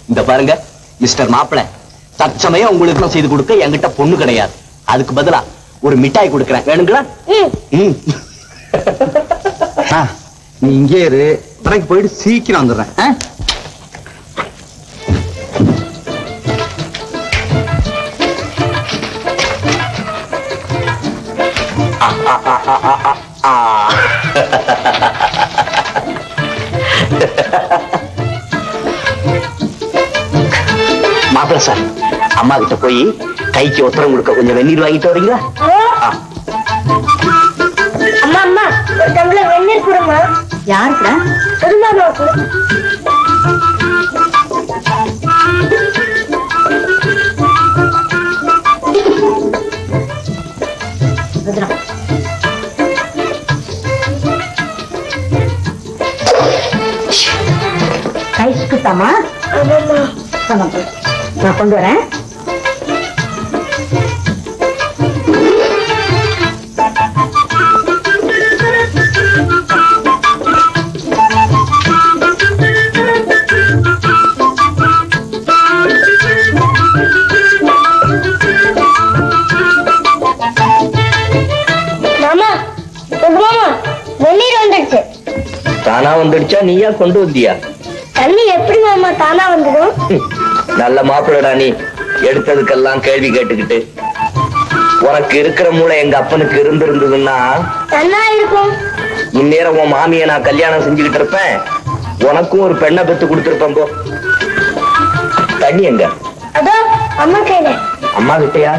இந்த பாருங்க மிஸ்டர் மாப்பிள, தற்சமயம் உங்களுக்கு செய்து கொடுக்க என்கிட்ட பொண்ணு கிடையாது. அதுக்கு பதிலா ஒரு மிட்டாய் கொடுக்கறேன், வேணுங்களா? நீ இங்கே இரு, கடைக்கு போயிட்டு சீக்கிரம் வந்துடுறேன். மாப்பிள சார், அம்மா கிட்ட போய் கைக்கு ஒத்தரம் கொடுக்க கொஞ்சம் வெந்நீர் வாங்கிட்டு வரீங்களா? அம்மா அம்மா, ஒரு டம்ளர் வெந்நீர் கொடுமா. யாருக்குடா? பெருமாளுக்கு. கைஸ்குத்தாமா? நான் கொண்டு வரேன். வந்துடுச்சா நீயா கொண்டு வந்தியா? தண்ணி எப்படி மாமா தானா வந்துடும்? நல்ல மாப்பிள்ளடா நீ, எடுத்ததுக்கெல்லாம் கேள்வி கேட்டுக்கிட்டு. உனக்கு இருக்கிற மூளை எங்க அப்பனுக்கு இருந்திருந்ததுன்னா என்ன இருக்கும்? இந்நேரம் உன் மாமியை நான் கல்யாணம் செஞ்சுக்கிட்டு இருப்பேன், உனக்கும் ஒரு பெண்ணை பெத்து கொடுத்துருப்பேன். போ. தண்ணி எங்க? அதோ அம்மா கையில. அம்மா கிட்டயா?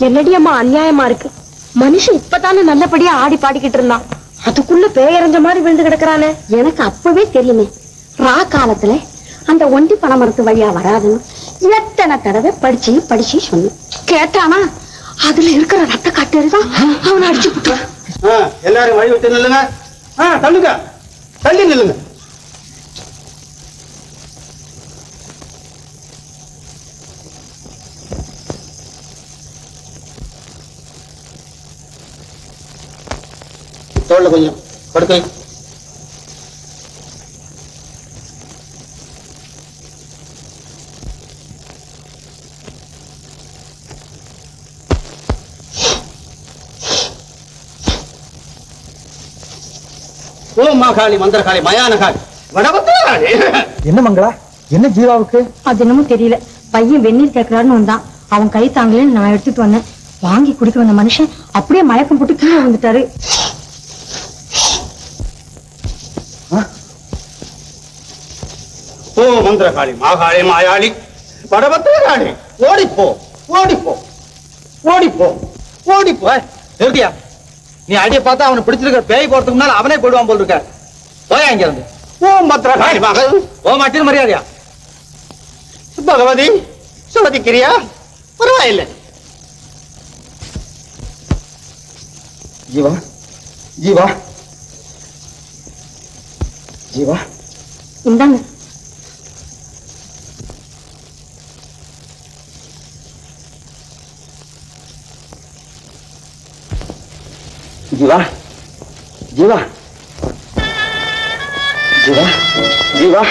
என்னடி அம்மா அநியாயமா இருக்கு. மனுஷன் இப்பதானே நல்லபடியா ஆடி பாடிக்கிட்டு இருந்தான், அதுக்குள்ள பேயறிஞ்ச மாதிரி விழுந்து கிடக்குறானே. எனக்கு அப்பவே தெரியுமே ரா காலத்துல அந்த ஒண்டி பணமரத்து வழியா வராதுன்னு எத்தனை தடவை படிச்சு சொன்னேன். கேட்டானா அதுல இருக்கிற ரத்த காட்டேறிதான் அவனை அடிச்சு விட்டுறான். எல்லாரும் வழி விட்டு நில்லுங்க. தள்ளுங்க, தள்ளி நில்லுங்க. தோல்ல கொஞ்சம் படுக்கை. ஓம் மாகாளி, மந்திரகாளி, மயானகாளி, வடபத்திரகாளி. என்ன மங்களா, என்ன ஜீவாவுக்கு? அது என்னமோ தெரியல, பையன் வெந்நீர் கேட்கிறாருன்னு வந்தான். அவன் கை தாங்கலன்னு நான் எடுத்துட்டு வந்தேன். வாங்கி குடிக்க வந்த மனுஷன் அப்படியே மயக்கம் போட்டு கீழே விழுந்துட்டாரு. ஓ மந்திரகாளி, மாகாளி, மாயாளி, வடபத்திரகாளி, ஓடிப்போ, ஓடிப்போ, ஓடிப்போ, ஓடிப்போ. நிறுத்தியா, நீ அடிய பார்த்தா அவனை பிடிச்சிருக்க பேய் போறதுக்கு முன்னால அவனே போடுவான் போல் இருக்க. போயா இங்க இருந்து. ஓம் பத்ரகாளி மகள், ஓ மாட்டின் மரியாதையா. பகவதி சோதிக்கிறியா? பரவாயில்லை. ஜீவா, ஜீவா, ஜீவா, இந்தாங்க. ஜீவா, ஜீவா, ஜீவா, ஜீவா.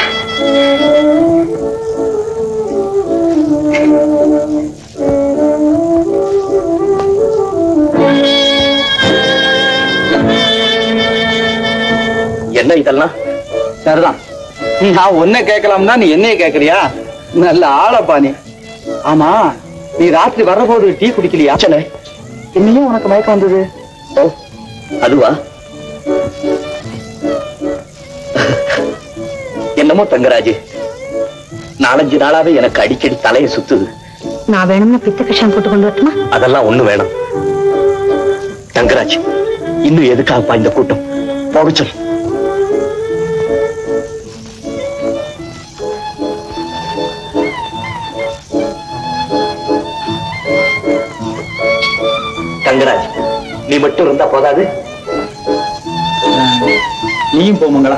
என்ன இதெல்லாம்? சரிதான், நான் உன்னை கேட்கலாம்னா நீ என்னைய கேட்கறியா? நல்ல ஆளப்பா நீ. ஆமா, நீ ராத்திரி வர்றபோது டீ குடிக்கலையா? என்னையும் உனக்கு மயக்கம் வந்தது? ஓ அதுவா? என்னமோ தங்கராஜ், 4-5 நாளாவே எனக்கு அடிக்கடி தலையை சுத்துது. நான் வேணும்னு பித்த கஷாயம் போட்டு கொண்டு வரட்டுமா? அதெல்லாம் ஒண்ணு வேணும். தங்கராஜ், இன்னும் எதுக்காகப்பா இந்த கூட்டம்? போக சொல்லு. தங்கராஜ், நீ மட்டும் இருந்தா போதாது? நீயும் போ மங்களா.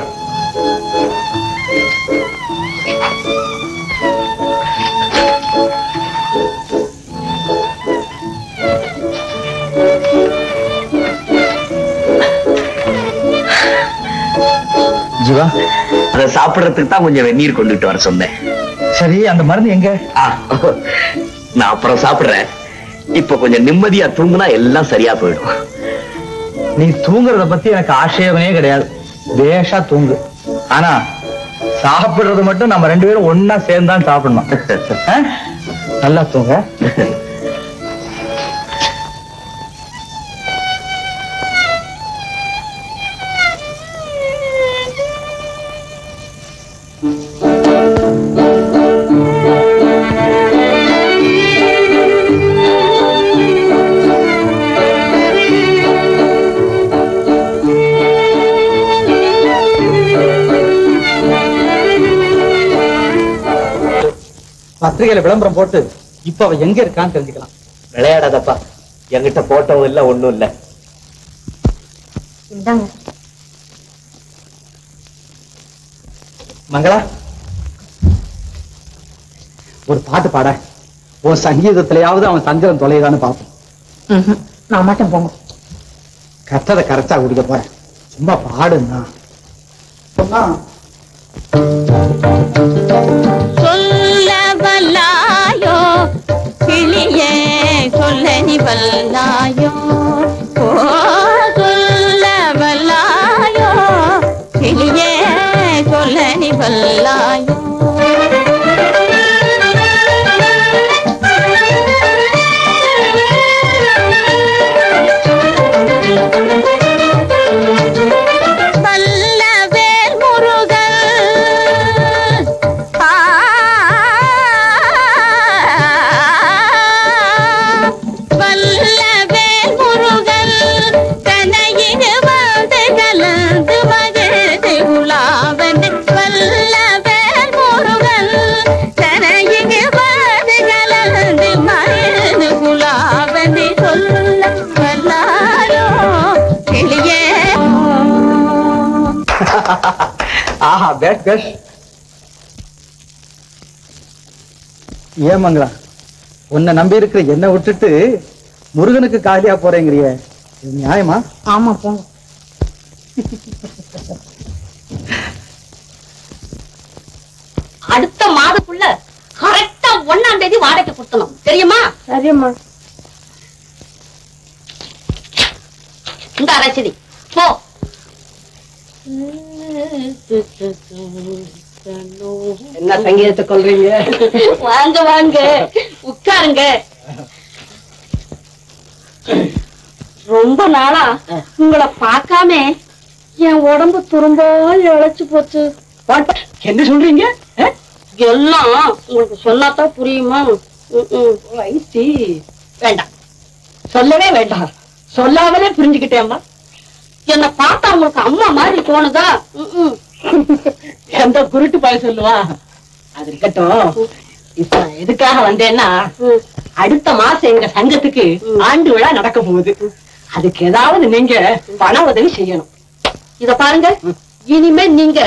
ஜீவா, அதை சாப்பிடறதுக்கு தான் கொஞ்சம் வெந்நீர் கொண்டுட்டு வர சொன்னேன். சரி, அந்த மருந்து எங்க? நான் அப்புறம் சாப்பிடுறேன். இப்ப கொஞ்சம் நிம்மதியா தூங்குனா எல்லாம் சரியா போயிடும். நீ தூங்குறத பத்தி எனக்கு ஆட்சேபனே கிடையாது. பேஷா தூங்கு. ஆனா சாப்பிடுறது மட்டும் நம்ம 2 பேரும் ஒன்னா சேர்ந்தான் சாப்பிடணும். நல்லா தூங்க. பத்திரிகையில விளம்பரம் போட்டு இப்ப அவ எங்க இருக்கான்னு தெரிஞ்சுக்கலாம். விளையாடாதப்பா, என்கிட்ட போட்டோவும் இல்ல ஒண்ணும் இல்ல. இந்தாங்க. மங்களா, ஒரு பாட்டு பாட. உன் சங்கீதத்திலேயாவது அவன் சஞ்சலம் தொலைதான்னு பார்ப்போம். நான் மட்டும் போங்க. கத்ததை கரைச்சா குடிக்க போறேன். சும்மா பாடுன்னா சொன்னா சொல்ல வல்லாயோ கிளியே, சொல்ல நீ வல்லாயோ, சொல்ல வல்லாயோ கிளியே, சொல்ல நீ வல்லாயோ. ஆஹா, பேஷ் பேஷ். ஏன் மங்களா, உன்னை நம்பி இருக்கிற என்ன விட்டுட்டு முருகனுக்கு காலியா போறேங்கிறிய, இது நியாயமா? ஆமா போங்க. அடுத்த மாதத்துக்குள்ள கரெக்டா 1ஆம் தேதி வாடகை கொடுத்தணும், தெரியுமா? சரியம்மா. இந்த அரசதி போ. என்ன சங்கீதத்தை கொள்றீங்க? வாங்க வாங்க, உட்காருங்க. ரொம்ப நாளா உங்களை பார்க்காம என் உடம்பு துரும்பா இழைச்சு போச்சு. என்ன சொல்றீங்க? எல்லாம் உங்களுக்கு சொன்னாதான் புரியுமா? வேண்டாம், சொல்லவே வேண்டாம். சொல்லாமலே புரிஞ்சுக்கிட்டேம்மா. என்ன பார்த்தா உங்களுக்கு அம்மா மாதிரி தோணுதா? எந்த குருட்டு பாய சொல்லுவா? அது இருக்கட்டும். இப்ப எதுக்காக வந்தேன்னா, அடுத்த மாசம் எங்க சங்கத்துக்கு ஆண்டு விழா நடக்க போகுது. அதுக்கு ஏதாவது நீங்க பண உதவி செய்யணும். இத பாருங்க, இனிமே நீங்க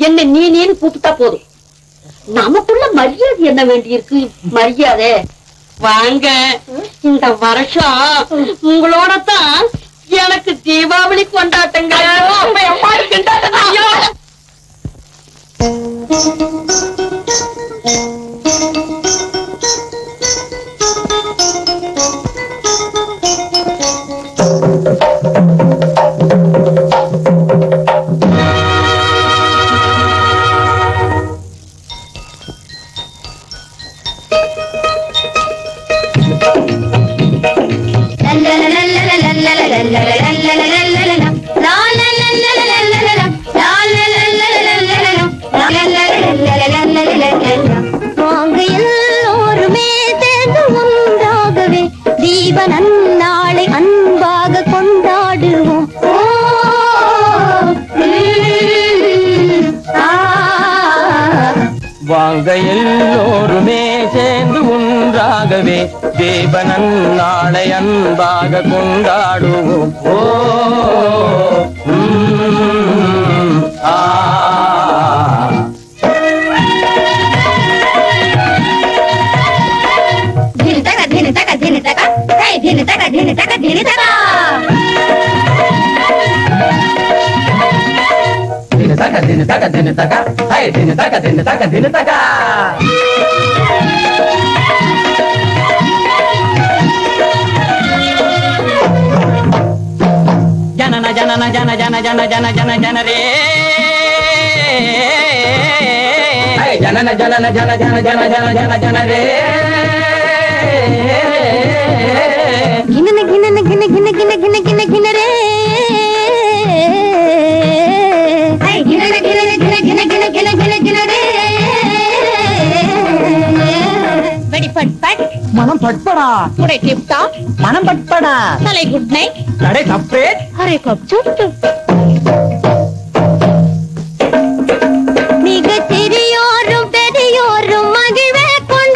என்ன நீன்னு கூப்பிட்டா போதும். நமக்குள்ள மரியாதை என்ன வேண்டியிருக்கு? மரியாதை. வாங்க, இந்த வருஷம் உங்களோட தான் எனக்கு தீபாவளி கொண்டாட்டங்க. நாளை அன்பாக கொண்டாடுவோம். வாங்க எல்லோருமே சேர்ந்து ஒன்றாகவே தேவனன் நாளை அன்பாக கொண்டாடுவோம். ஓ ஜனன ஜனன ஜன ஜன ஜன ஜன ஜன ஜன ரே ஜனன ஜனன ஜன ஜன ஜன ஜன ஜன ஜன ரே கிண்ண கிண்ண கிண்ண கிண்ண கிண்ண கிண்ண கிண்ண கிண்ண ரே மனம் பட்படா, குடை டிப்டா, மனம் பட்படா, தலை குட் நைட், கடை சப்ரேட், அரே கப் சுட்டு. மிக சிறியோரும் பெரியோரும் மகிழ்வே கொண்டாடுவோம்.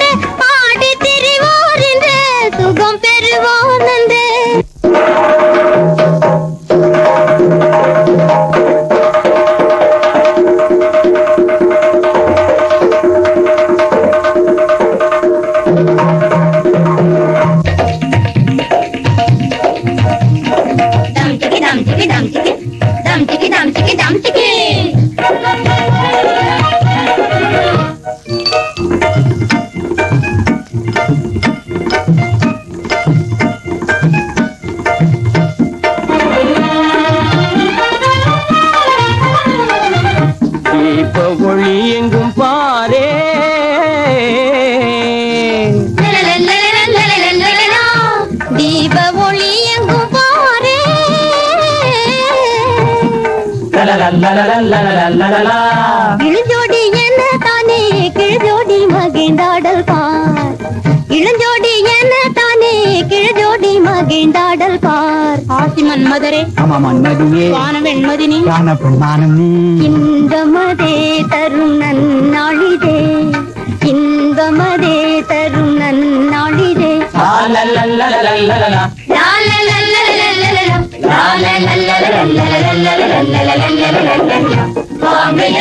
இளஞ்சோடி என்ன தானே கிழஜோடி மகிழ்ந்தாடல் பார் இளஞ்சோடி என்ன தானே கிழஜோடி மகிழ்ந்தாடல் பார் ஆசி மன்மதரே வான வெண்மதினி இன்பமதே தரும் நன்னாளிதே இன்பமதே தரும் நன்னாளிதே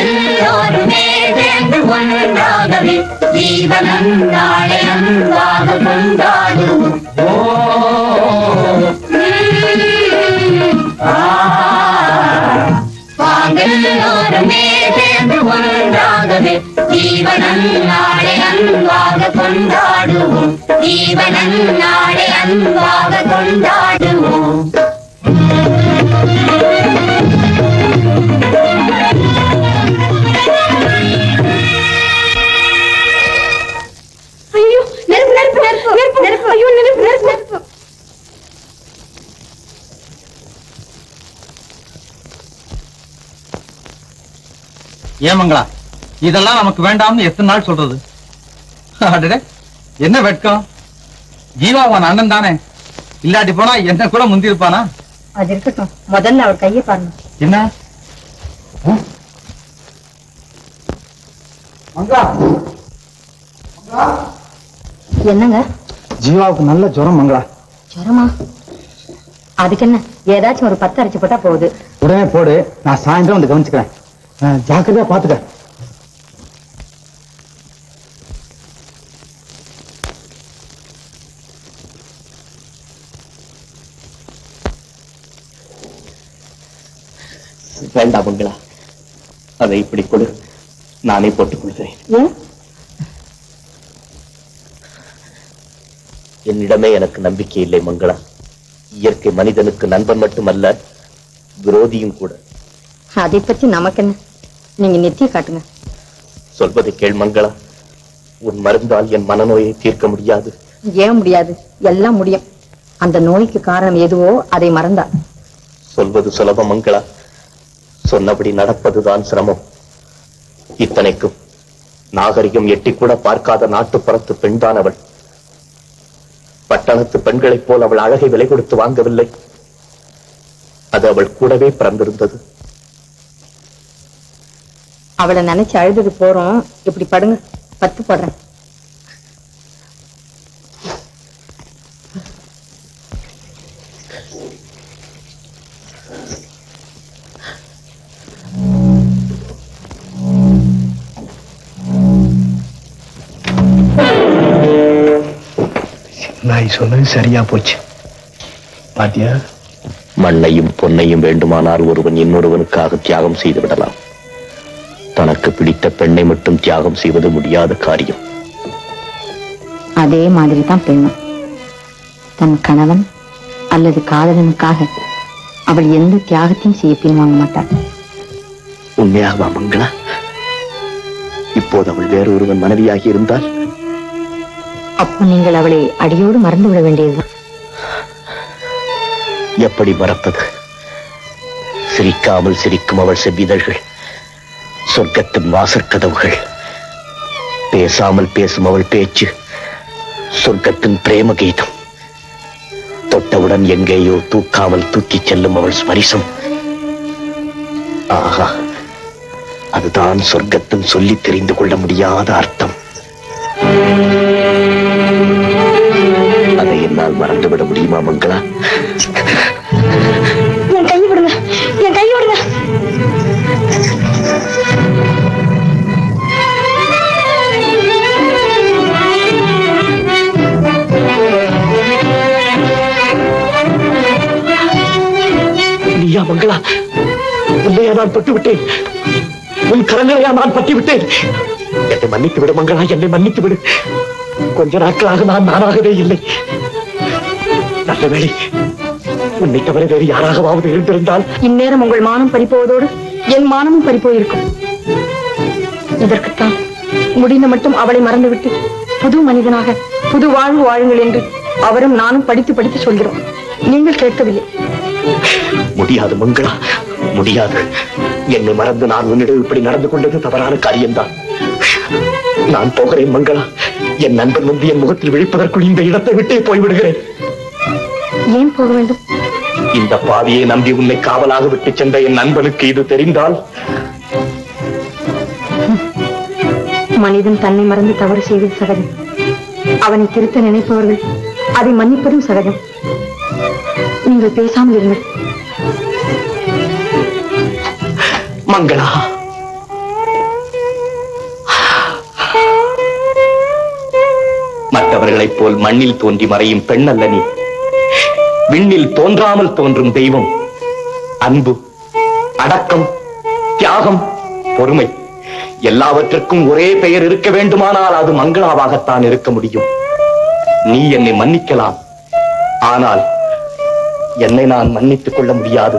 எல்லோருமே சேர்ந்து ஒன்றாகவே ஜீவனம் நாளையம் வாக கொண்டாடுவோம் எல்லோருமே சேர்ந்து ஒன்றாகவே ஜீவனம் நாளையம் வாக கொண்டாடுவோம் ஜீவனம் நாளையம் வாக கொண்டாடுவோம் ஐயோ நெருப்பு நெருப்பு நெருப்பு நெருப்பு நெருப்பு ஐயோ நெருப்பு நெருப்பு நெருப்பு ஏமங்களா இதெல்லாம் நமக்கு வேண்டாம்னு எத்தனை நாள் சொல்றது? அடடே என்ன வெட்கம்! ஜீவாவான் அண்ணன் தானே, இல்லாட்டி போனா என்ன கூட முந்தி இருப்பானா? அது இருக்கட்டும், முதல்ல அவர் கையை பாருங்க. என்ன என்னங்க? ஜீவாவுக்கு நல்ல ஜுரம் மங்களா. ஜுரமா? அதுக்கு என்ன, ஏதாச்சும் ஒரு 10 அரைச்சு போட்டா போகுது. உடனே போடு, நான் சாயந்தரம் வந்து கவனிச்சுக்கிறேன். ஜாக்கிரதையா பாத்துக்க. வேண்டாம் மங்களா, அதை இப்படி கொடு, நானே போட்டுக் கொள்கிறேன். என்னிடமே எனக்கு நம்பிக்கை இல்லை மங்களா. இயற்கை மனிதனுக்கு நண்பன் மட்டுமல்ல, விரோதியும் கூட. அதை பத்தி நமக்கு என்ன, நீங்க நெத்திய காட்டுங்க. சொல்வதை கேள் மங்களா, உன் மருந்தால் என் மனநோயை தீர்க்க முடியாது. ஏன் முடியாது? எல்லாம் முடியும். அந்த நோய்க்கு காரணம் எதுவோ அதை மறந்தா. சொல்வது சுலபம் மங்களா, சொன்னபடி நடப்பதுதான் சிரமம். இத்தனைக்கும் நாகரிகம் எட்டி கூட பார்க்காத நாட்டுப்புறத்து பெண்தான் அவள். பட்டணத்து பெண்களைப் போல் அவள் அழகை விலை கொடுத்து வாங்கவில்லை. அது அவள் கூடவே பிறந்திருந்தது. அவளை நினைச்சு அழுதுக்கு போறோம். இப்படி படுங்க, 10 போடுறேன். நான் சொன்னது சரியா போச்சு பாத்தியா? மண்ணையும் பொன்னையும் வேண்டுமானால் ஒருவன் இன்னொருவனுக்காக தியாகம் செய்து விடலாம். தனக்கு பிடித்த பெண்ணை மட்டும் தியாகம் செய்வது முடியாத காரியம். அதே மாதிரி தான் பெண்ணும். தன் கணவன் அல்லது காதலனுக்காக அவள் எந்த தியாகத்தையும் செய்ய பின்வாங்க மாட்டாள். உண்மையாகவா மங்களா? இப்போது அவள் வேறொருவன் மனைவியாகி இருந்தால் அப்போ நீங்கள் அவளை அடியோடு மறந்து விட வேண்டியதுதான். எப்படி மறப்பது? சிரிக்காமல் சிரிக்கும் அவள் செவ்விதழ்கள் சொர்க்கத்தின் வாசற்கதவுகள். பேசாமல் பேசும் அவள் பேச்சு சொர்க்கத்தின் பிரேம கீதம். தொட்டவுடன் எங்கேயோ தூக்காமல் தூக்கிச் செல்லும் அவள் ஸ்பரிசம். ஆஹா, அதுதான் சொர்க்கத்தின் சொல்லி தெரிந்து கொள்ள முடியாத அர்த்தம். அதை என்னால் மறந்துவிட முடியுமா மங்களா? என் கை விடுங்க, என் கை விடுங்க. நீயா மங்களா? உன்னையா நான் தொட்டு விட்டேன்? உன் கரங்களையா நான் பற்றி விட்டேன்? என்னை மன்னித்து விடு மங்களா, என்னை மன்னித்து விடு. கொஞ்ச நாட்களாக நான் நானாகவே இல்லை. நல்ல வேளை, உன்னை தவிர வேறு யாராகவாவது இருந்திருந்தால் இந்நேரம் உங்கள் மானம் பறிப்போவதோடு என் மானமும் பறிப்போயிருக்கும். இதற்குத்தான் முடிந்த மட்டும் அவளை மறந்துவிட்டு புது மனிதனாக புது வாழ்வு வாழுங்கள் என்று அவரும் நானும் படித்து படித்து சொல்கிறோம். நீங்கள் கேட்கவில்லை. முடியாது மங்களா, முடியாது. என்னை மறந்து நான் உன்னிடம் இப்படி நடந்து கொண்டது தவறான காரியம்தான். நான் போகிறேன் மங்களா. என் நண்பன் வந்து என் முகத்தில் விழிப்பதற்குள் இந்த இடத்தை விட்டே போய்விடுகிறேன். ஏன் போக வேண்டும்? இந்த பாவியை நம்பி உன்னை காவலாக விட்டு சென்ற என் நண்பனுக்கு இது தெரிந்தால்? மனிதன் தன்னை மறந்து தவறு செய்வது சகஜம். அவனை திருத்த நினைப்பவர்கள் அதை மன்னிப்பதும் சகஜம். நீங்கள் பேசாமல் இருங்கள். மங்களா, மற்றவர்களைப் போல் மண்ணில் தோன்றி மறையும் பெண் அல்ல நீ. விண்ணில் தோன்றாமல் தோன்றும் தெய்வம். அன்பு, அடக்கம், தியாகம், பொறுமை எல்லாவற்றுக்கும் ஒரே பெயர் இருக்க வேண்டுமானால் அது மங்களாவாகத்தான் இருக்க முடியும். நீ என்னை மன்னிக்கலாம், ஆனால் என்னை நான் மன்னித்துக் கொள்ள முடியாது.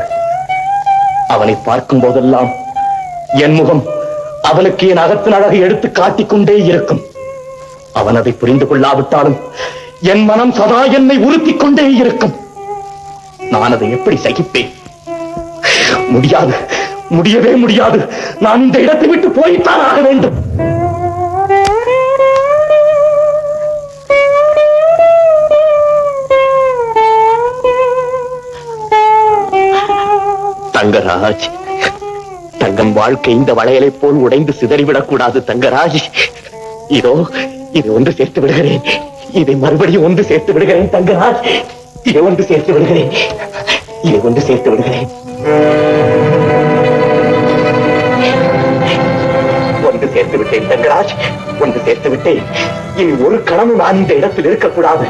அவனை பார்க்கும் போதெல்லாம் என் முகம் அவனுக்கு என் அகத்தின் அழகை எடுத்து காட்டிக் கொண்டே இருக்கும். அவன் அதை புரிந்து கொள்ளாவிட்டாலும் என் மனம் சதா என்னை உறுத்திக் கொண்டே இருக்கும். நான் அதை எப்படி சகிப்பேன்? முடியாது, முடியவே முடியாது. நான் இந்த இடத்தை விட்டு போய்த்தான் ஆக வேண்டும். தங்கராஜ், தங்கம் வாழ்க்கை இந்த வளையலை போல் உடைந்து சிதறிவிடக் கூடாது. தங்கராஜ், இதோ இதை ஒன்று சேர்த்து விடுகிறேன். இதை மறுபடியும் ஒன்று சேர்த்து விடுகிறேன். தங்கராஜ், இதை ஒன்று சேர்த்து விடுகிறேன். இதை ஒன்று சேர்த்து விடுகிறேன். ஒன்று சேர்த்து விட்டேன் தங்கராஜ், ஒன்று சேர்த்து விட்டேன். இனி ஒரு கணமும் நான் இந்த இடத்தில் இருக்கக்கூடாது.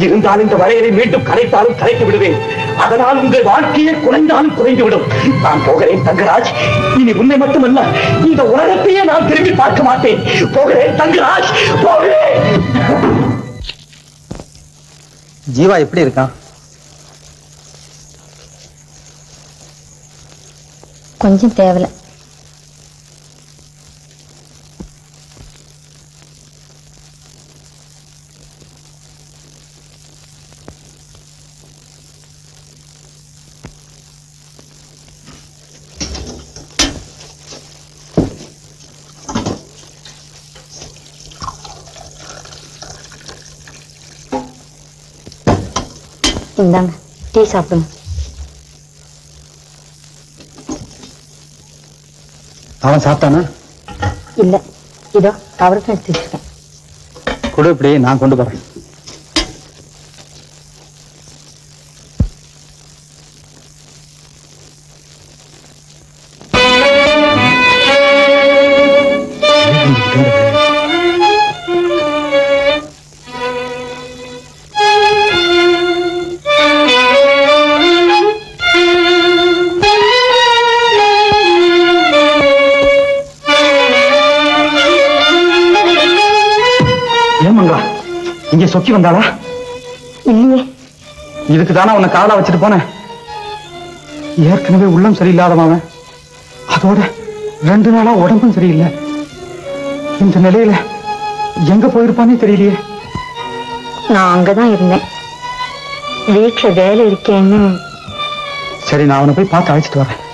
இருந்தால் இந்த வளையலை மீண்டும் கரைத்தாலும் கரைத்து விடுவேன். அதனால் உங்கள் வாழ்க்கையே குறைந்தாலும் குறைந்துவிடும். நான் போகிறேன் தங்கராஜ். இனி உன்னை மட்டுமல்ல, இந்த உலகத்தையே நான் திரும்பி பார்க்க மாட்டேன். போகிறேன் தங்கராஜ், போகிறேன். ஜீவா எப்படி இருக்கான்? கொஞ்சம் தேவல. இந்தாங்க, டீ சாப்பிடுங்க. அவன் சாப்பிட்டானா? இல்ல, இதோ அவருக்கு எடுத்து வச்சிருக்கேன். கொடு, இப்படி நான் கொண்டு போறேன். சொக்கி வந்தாளா? இல்லையே. இதுக்கு தானே உன்னை காலா வச்சுட்டு போனேன். ஏற்கனவே உள்ளம் சரியில்லாதவன், அதோட 2 நாளா உடம்பும் சரியில்லை. இந்த நிலையில எங்க போயிருப்பானே தெரியலையே. நான் அங்கதான் இருந்தேன், வீட்டுல வேலை இருக்கேன்னு. சரி, நான் அவனை போய் பார்த்து அழைச்சிட்டு வரேன்.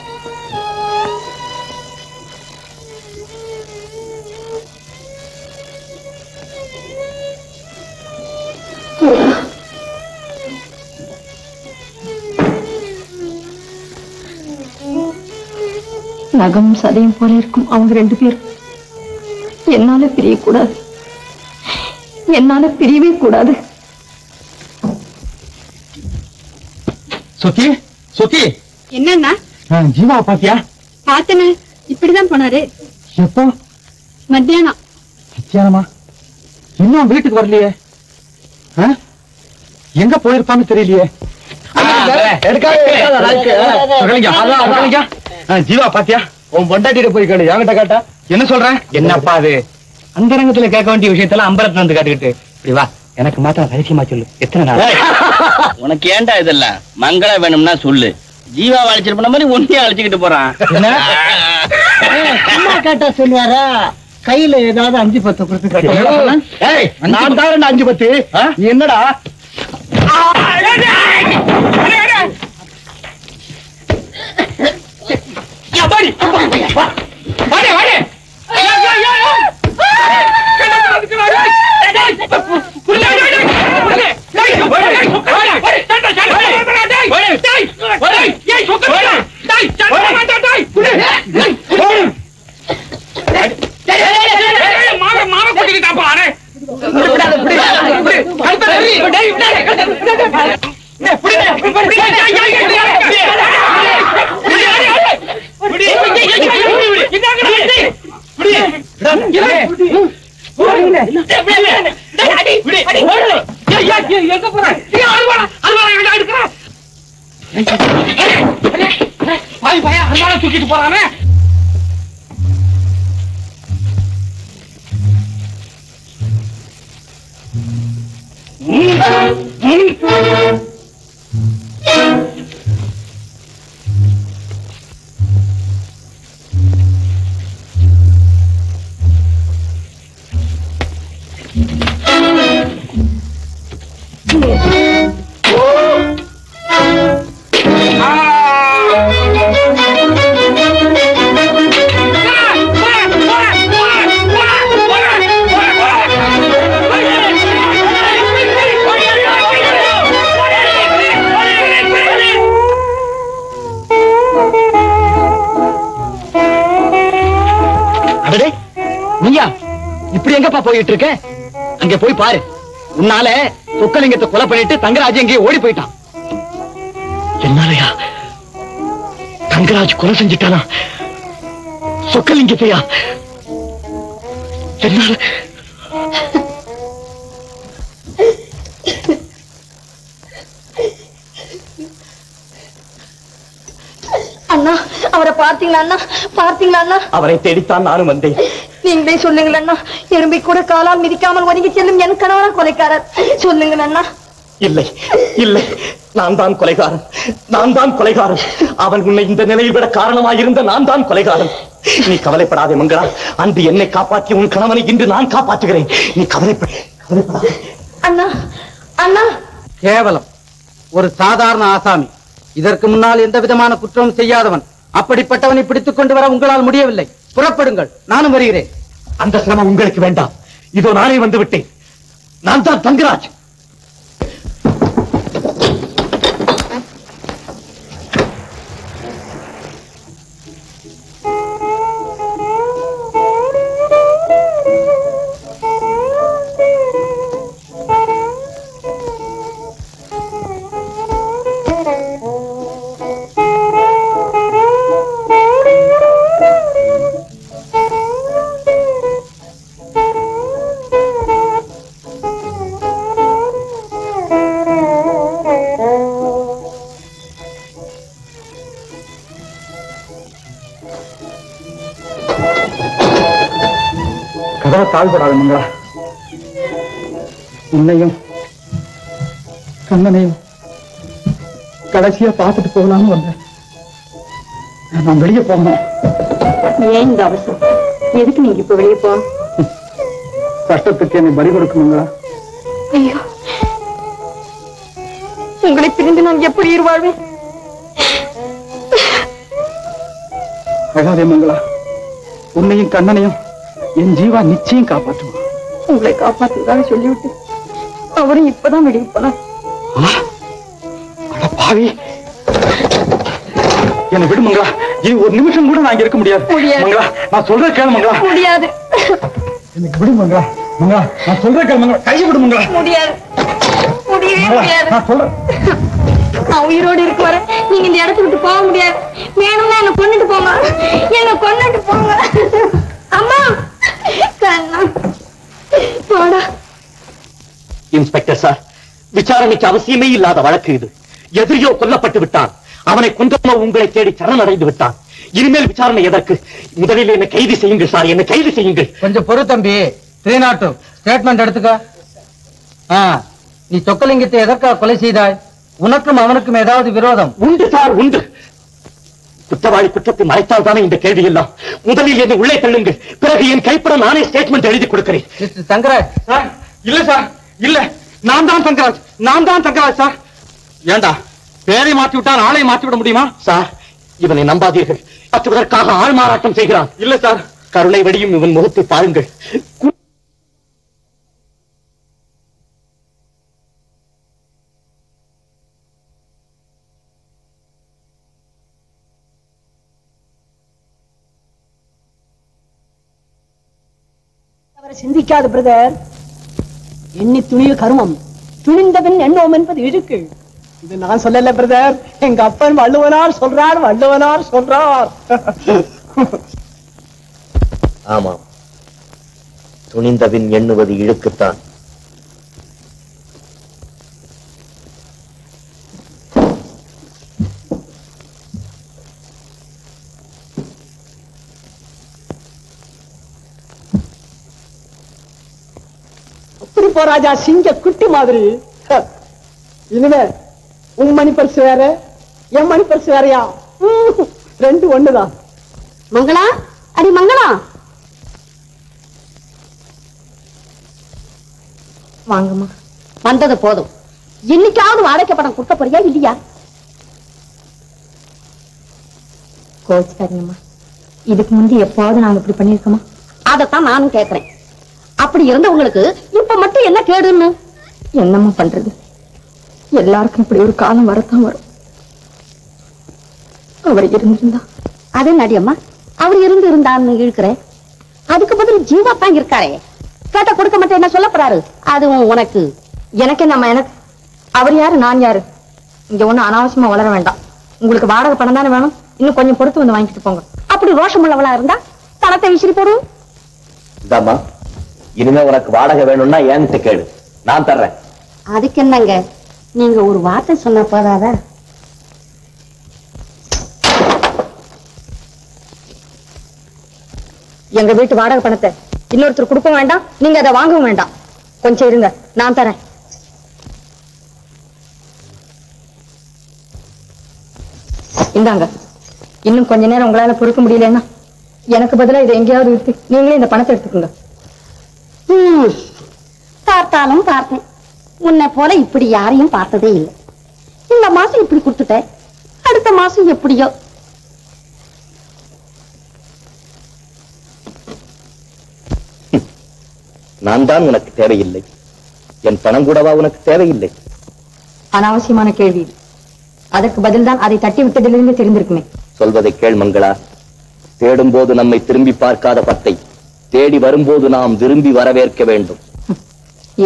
நகம் சதையும் போல இருக்கும் அவங்க 2 பேரும். என்னால பிரியக்கூடாது, என்னால பிரியவே கூடாது. சொக்கி, சொக்கி. என்னன்னா? ஜீவா பாத்தியா? பார்த்தனே, இப்படிதான் போனாரு. எப்போ? மத்தியானம். மத்தியானமா? இன்னும் வீட்டுக்கு வரலையே. எங்க போயிருப்பான்னு தெரியலையே. ஜீவா பாத்தியா? உன் பொண்டாட்டிட்ட போய் கேளு, என்கிட்ட கேட்டா என்ன சொல்றேன்? என்னப்பா அது அந்தரங்கத்துல கேட்க வேண்டிய விஷயத்தெல்லாம் அம்பரத்துல வந்து காட்டுக்கிட்டு இப்படி வா. எனக்கு மாத்திரம் ரகசியமா சொல்லு. எத்தனை நாள்? உனக்கு ஏன்டா இதெல்லாம்? மங்களா வேணும்னா சொல்லு. ஜீவா அழைச்சிட்டு போன மாதிரி ஒன்னையே அழைச்சிக்கிட்டு போறான். அம்மா கேட்டா சொல்லுவாரா? கையில ஏதாவது 5-10 கொடுத்து நான் தான் 5-10. நீ என்னடா? தூக்கிட்டு போறானே. இப்படி எங்கப்பா போயிட்டு இருக்க? அங்க போய் பாரு. உன்னால சொக்கலிங்கத்தை கொலை பண்ணிட்டு தங்கராஜ் எங்கேயே ஓடி போயிட்டான். என்னாலயா? தங்கராஜ் கொலை செஞ்சுட்டானா? சொக்கலிங்கத்தையா? என்னால? அண்ணா, அவரை பார்த்தீங்களா அண்ணா? பார்த்தீங்களா அண்ணா? அவரை தேடித்தான் நானும் வந்தேன். நீங்களே சொல்லுங்கள் அண்ணா. எறும்பை கூட காலால் மிதிக்காமல் ஒதுங்கி செல்லும் என் கணவனா கொலைக்காரர்? சொல்லுங்கள் அண்ணா. இல்லை இல்லை, நான் தான் கொலைகாரன், நான் தான் கொலைகாரன். அவன் உன்னை இந்த நிலையில் விட காரணமாயிருந்த நான் தான் கொலைகாரன். நீ கவலைப்படாதே மங்களா. அன்று என்னை காப்பாற்றிய உன் கணவனை இன்று நான் காப்பாற்றுகிறேன். நீ கவலைப்படாதே. அண்ணா அண்ணா. கேவலம் ஒரு சாதாரண ஆசாமி. இதற்கு முன்னால் எந்த விதமான குற்றமும் செய்யாதவன். அப்படிப்பட்டவனை பிடித்துக் கொண்டு வர உங்களால் முடியவில்லை. புறப்படுங்கள், நானும் வருகிறேன். அந்த சிரமம் உங்களுக்கு வேண்டாம். இதோ நானே வந்து விட்டேன். நான் தான் தங்கராஜ். தாழ்படாத மங்களா. உன்னையும் கண்ணனையும் கடைசியா பார்த்துட்டு போகலான்னு வந்தேன். நான் வெளியே போகணும். ஏன் இந்த அவசரம்? எதுக்கு நீங்க இப்ப வெளியே போகணும்? கஷ்டத்துக்கு என்னை பலி கொடுக்க மங்களா. ஐயோ, உங்களை பிரிந்து நான் எப்படி இருவாழ்வேன்? அழாதே மங்களா. உன்னையும் கண்ணனையும் என் ஜீவா நிச்சயம் காப்பாற்றுவான். உங்களை காப்பாற்றுவதாக சொல்லிவிட்டு அவரும் இப்பதான் வெளியே போனார். பாவி, என்னை விடு மங்களா. இனி ஒரு நிமிஷம் கூட நான் இங்க இருக்க முடியாது. மங்களா, நான் சொல்ற கேளு மங்களா. முடியாது. எனக்கு விடு மங்களா. மங்களா, நான் சொல்ற கேளு மங்களா. கையை விடு மங்களா. முடியாது, முடியவே முடியாது. நான் சொல்றேன். நான் உயிரோடு இருக்க வர நீங்க இந்த இடத்த விட்டு போக முடியாது. வேணும்னா என்ன கொண்டுட்டு போங்க, என்ன கொண்டுட்டு போங்க. அம்மா, கண்ணா, போடா. இன்ஸ்பெக்டர் சார், விசாரணைக்கு அவசியமே இல்லாத வழக்கு இது. எதிரியோ கொல்லப்பட்டு விட்டான். அவனை கொன்றவனோ உங்களை தேடி சரணடைந்து விட்டான். இனிமேல் விசாரணை எதற்கு? முதலில் என்னை கைது செய்யுங்கள் சார், என்னை கைது செய்யுங்கள். கொஞ்சம் பொறு தம்பி. 302 ஸ்டேட்மெண்ட் எடுத்துக்க. நீ சொக்கலிங்கத்தை எதற்காக கொலை செய்தாய்? உனக்கும் அவனுக்கும் ஏதாவது விரோதம்? உண்டு சார், உண்டு. குற்றவாளி குற்றத்தை மறைத்தால் தானே இந்த கேள்வி எல்லாம். முதலில் என்னை உள்ளே தள்ளுங்கள், பிறகு என் கைப்பட நானே ஸ்டேட்மெண்ட் எழுதி கொடுக்கிறேன். தங்கராஜ் சார், இல்ல சார், இல்ல. நான் தான் தங்கராஜ், நான் தான் தங்கராஜ் சார். ஏண்டா பேரை மாற்றி விட்டால் ஆளை மாற்றி விட முடியுமா? சார், இவனை நம்பாதீர்கள். மாற்றுவதற்காக ஆள் மாறாட்டம் செய்கிறான். இல்ல சார், கருணை வடியும் இவன் முகத்தை பாருங்கள். சிந்திக்காது பிரதர். எண்ணி துணிய கருமம், துணிந்தவன் எண்ணோம் என்பது இழுக்கு. இது நான் சொல்லல பிரதர், எங்க அப்பன் வள்ளுவனார் சொல்றார், வள்ளுவனார் சொல்றார். ஆமாம், துணிந்தபின் எண்ணுவது இழுக்குத்தான். அப்படி போ ராஜா, சிங்க குட்டி மாதிரி. இனிமே உன் மணி பரிசு வேற, என் மணி பரிசு வேறையா? ரெண்டு ஒண்ணுதான். மங்களா, அடி மங்களா, வாங்கம்மா. வந்தது போதும். இன்னைக்காவது வாடகை படம் கொடுக்க போறியா இல்லையா? கோச்சுக்காதீங்கம்மா, இதுக்கு முந்தி எப்பாவது நாங்க இப்படி பண்ணிருக்கோமா? அதைத்தான் நானும் கேட்கிறேன். அப்படி இருந்தவங்களுக்கு இப்ப மட்டும் என்ன கேடுன்னு? என்னம்மா பண்றது, எல்லாருக்கும் இப்படி ஒரு காலம் வரத்தான் வரும். அவர் இருந்திருந்தா அதே நடியம்மா, அவர் இருந்தான்னு இழுக்கிறேன். அதுக்கு பதில் ஜீவா தான் இருக்காரே. கேட்ட கொடுக்க மாட்டேன் என்ன சொல்ல போறாரு? அதுவும் உனக்கு எனக்கு நம்ம எனக்கு அவர் யாரு நான் யாரு? இங்க ஒண்ணு அனாவசியமா வளர வேண்டாம். உங்களுக்கு வாடகை பணம் தானே வேணும், இன்னும் கொஞ்சம் பொறுத்து வந்து வாங்கிட்டு போங்க. அப்படி ரோஷம் உள்ளவளா இருந்தா பணத்தை விசிறி போடும். இனிமே உனக்கு வாடகை வேணும்னா என்கிட்ட கேளு, நான் தர்றேன். அதுக்கு என்னங்க, நீங்க ஒரு வார்த்தை சொன்ன போதாதா? எங்க வீட்டு வாடகை பணத்தை இன்னொருத்தர் கொடுக்க வேண்டாம், நீங்க அதை வாங்கவும் வேண்டாம். கொஞ்சம் இருங்க, நான் தரேன். இந்தாங்க. இன்னும் கொஞ்ச நேரம் உங்களால பொறுக்க முடியலன்னா எனக்கு பதிலா இதை எங்கேயாவது விட்டு நீங்களே இந்த பணத்தை எடுத்துக்கோங்க. பார்த்தாலும் பார்த்தேன், உன்னை போல இப்படி யாரையும் பார்த்ததே இல்லை. இந்த மாசம் இப்படி கொடுத்துட்ட, அடுத்த மாசம் எப்படியோ. நான் தான் உனக்கு தேவையில்லை, என் பணம் கூடவா உனக்கு தேவையில்லை? அனாவசியமான கேள்வி. அதற்கு பதில் தான் அதை தட்டி விட்டதிலிருந்து தெரிந்திருக்குமே. சொல்வதை கேள் மங்களா. தேடும் போது நம்மை திரும்பி பார்க்காத பத்தை தேடி வரும்போது நாம் விரும்பி வரவேற்க வேண்டும்.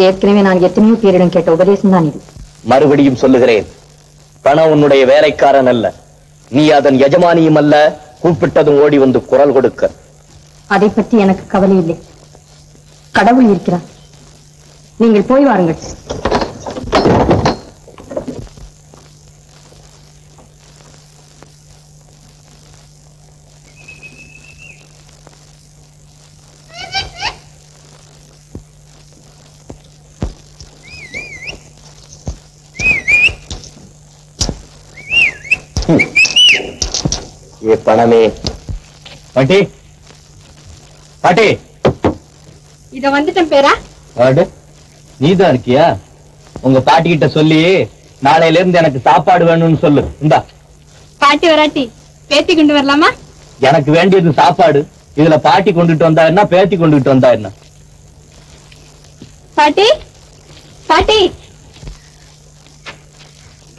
ஏற்கனவே நான் எத்தனையோ பேரிடம் கேட்ட உபதேசம் தான் இது. மறுபடியும் சொல்லுகிறேன், பணம் உன்னுடைய வேலைக்காரன் அல்ல, நீ அதன் எஜமானியும் அல்ல. கூப்பிட்டதும் ஓடி வந்து குரல் கொடுக்க. அதை பற்றி எனக்கு கவலை இல்லை, கடவுள் இருக்கிறார். நீங்கள் போய் வாருங்கள். ஏ பணமே. பாட்டி, பாட்டி, இத வந்துட்டேன் பேரா. நீதான் இருக்கியா? உங்க பாட்டி கிட்ட சொல்லி நாளையில இருந்து எனக்கு சாப்பாடு வேணும்னு சொல்லு. இந்தா. பாட்டி வராட்டி பேத்தி கொண்டு வரலாமா? எனக்கு வேண்டியது சாப்பாடு. இதுல பாட்டி கொண்டுட்டு வந்தா என்ன, பேத்தி கொண்டுட்டு வந்தா என்ன? பாட்டி, பாட்டி,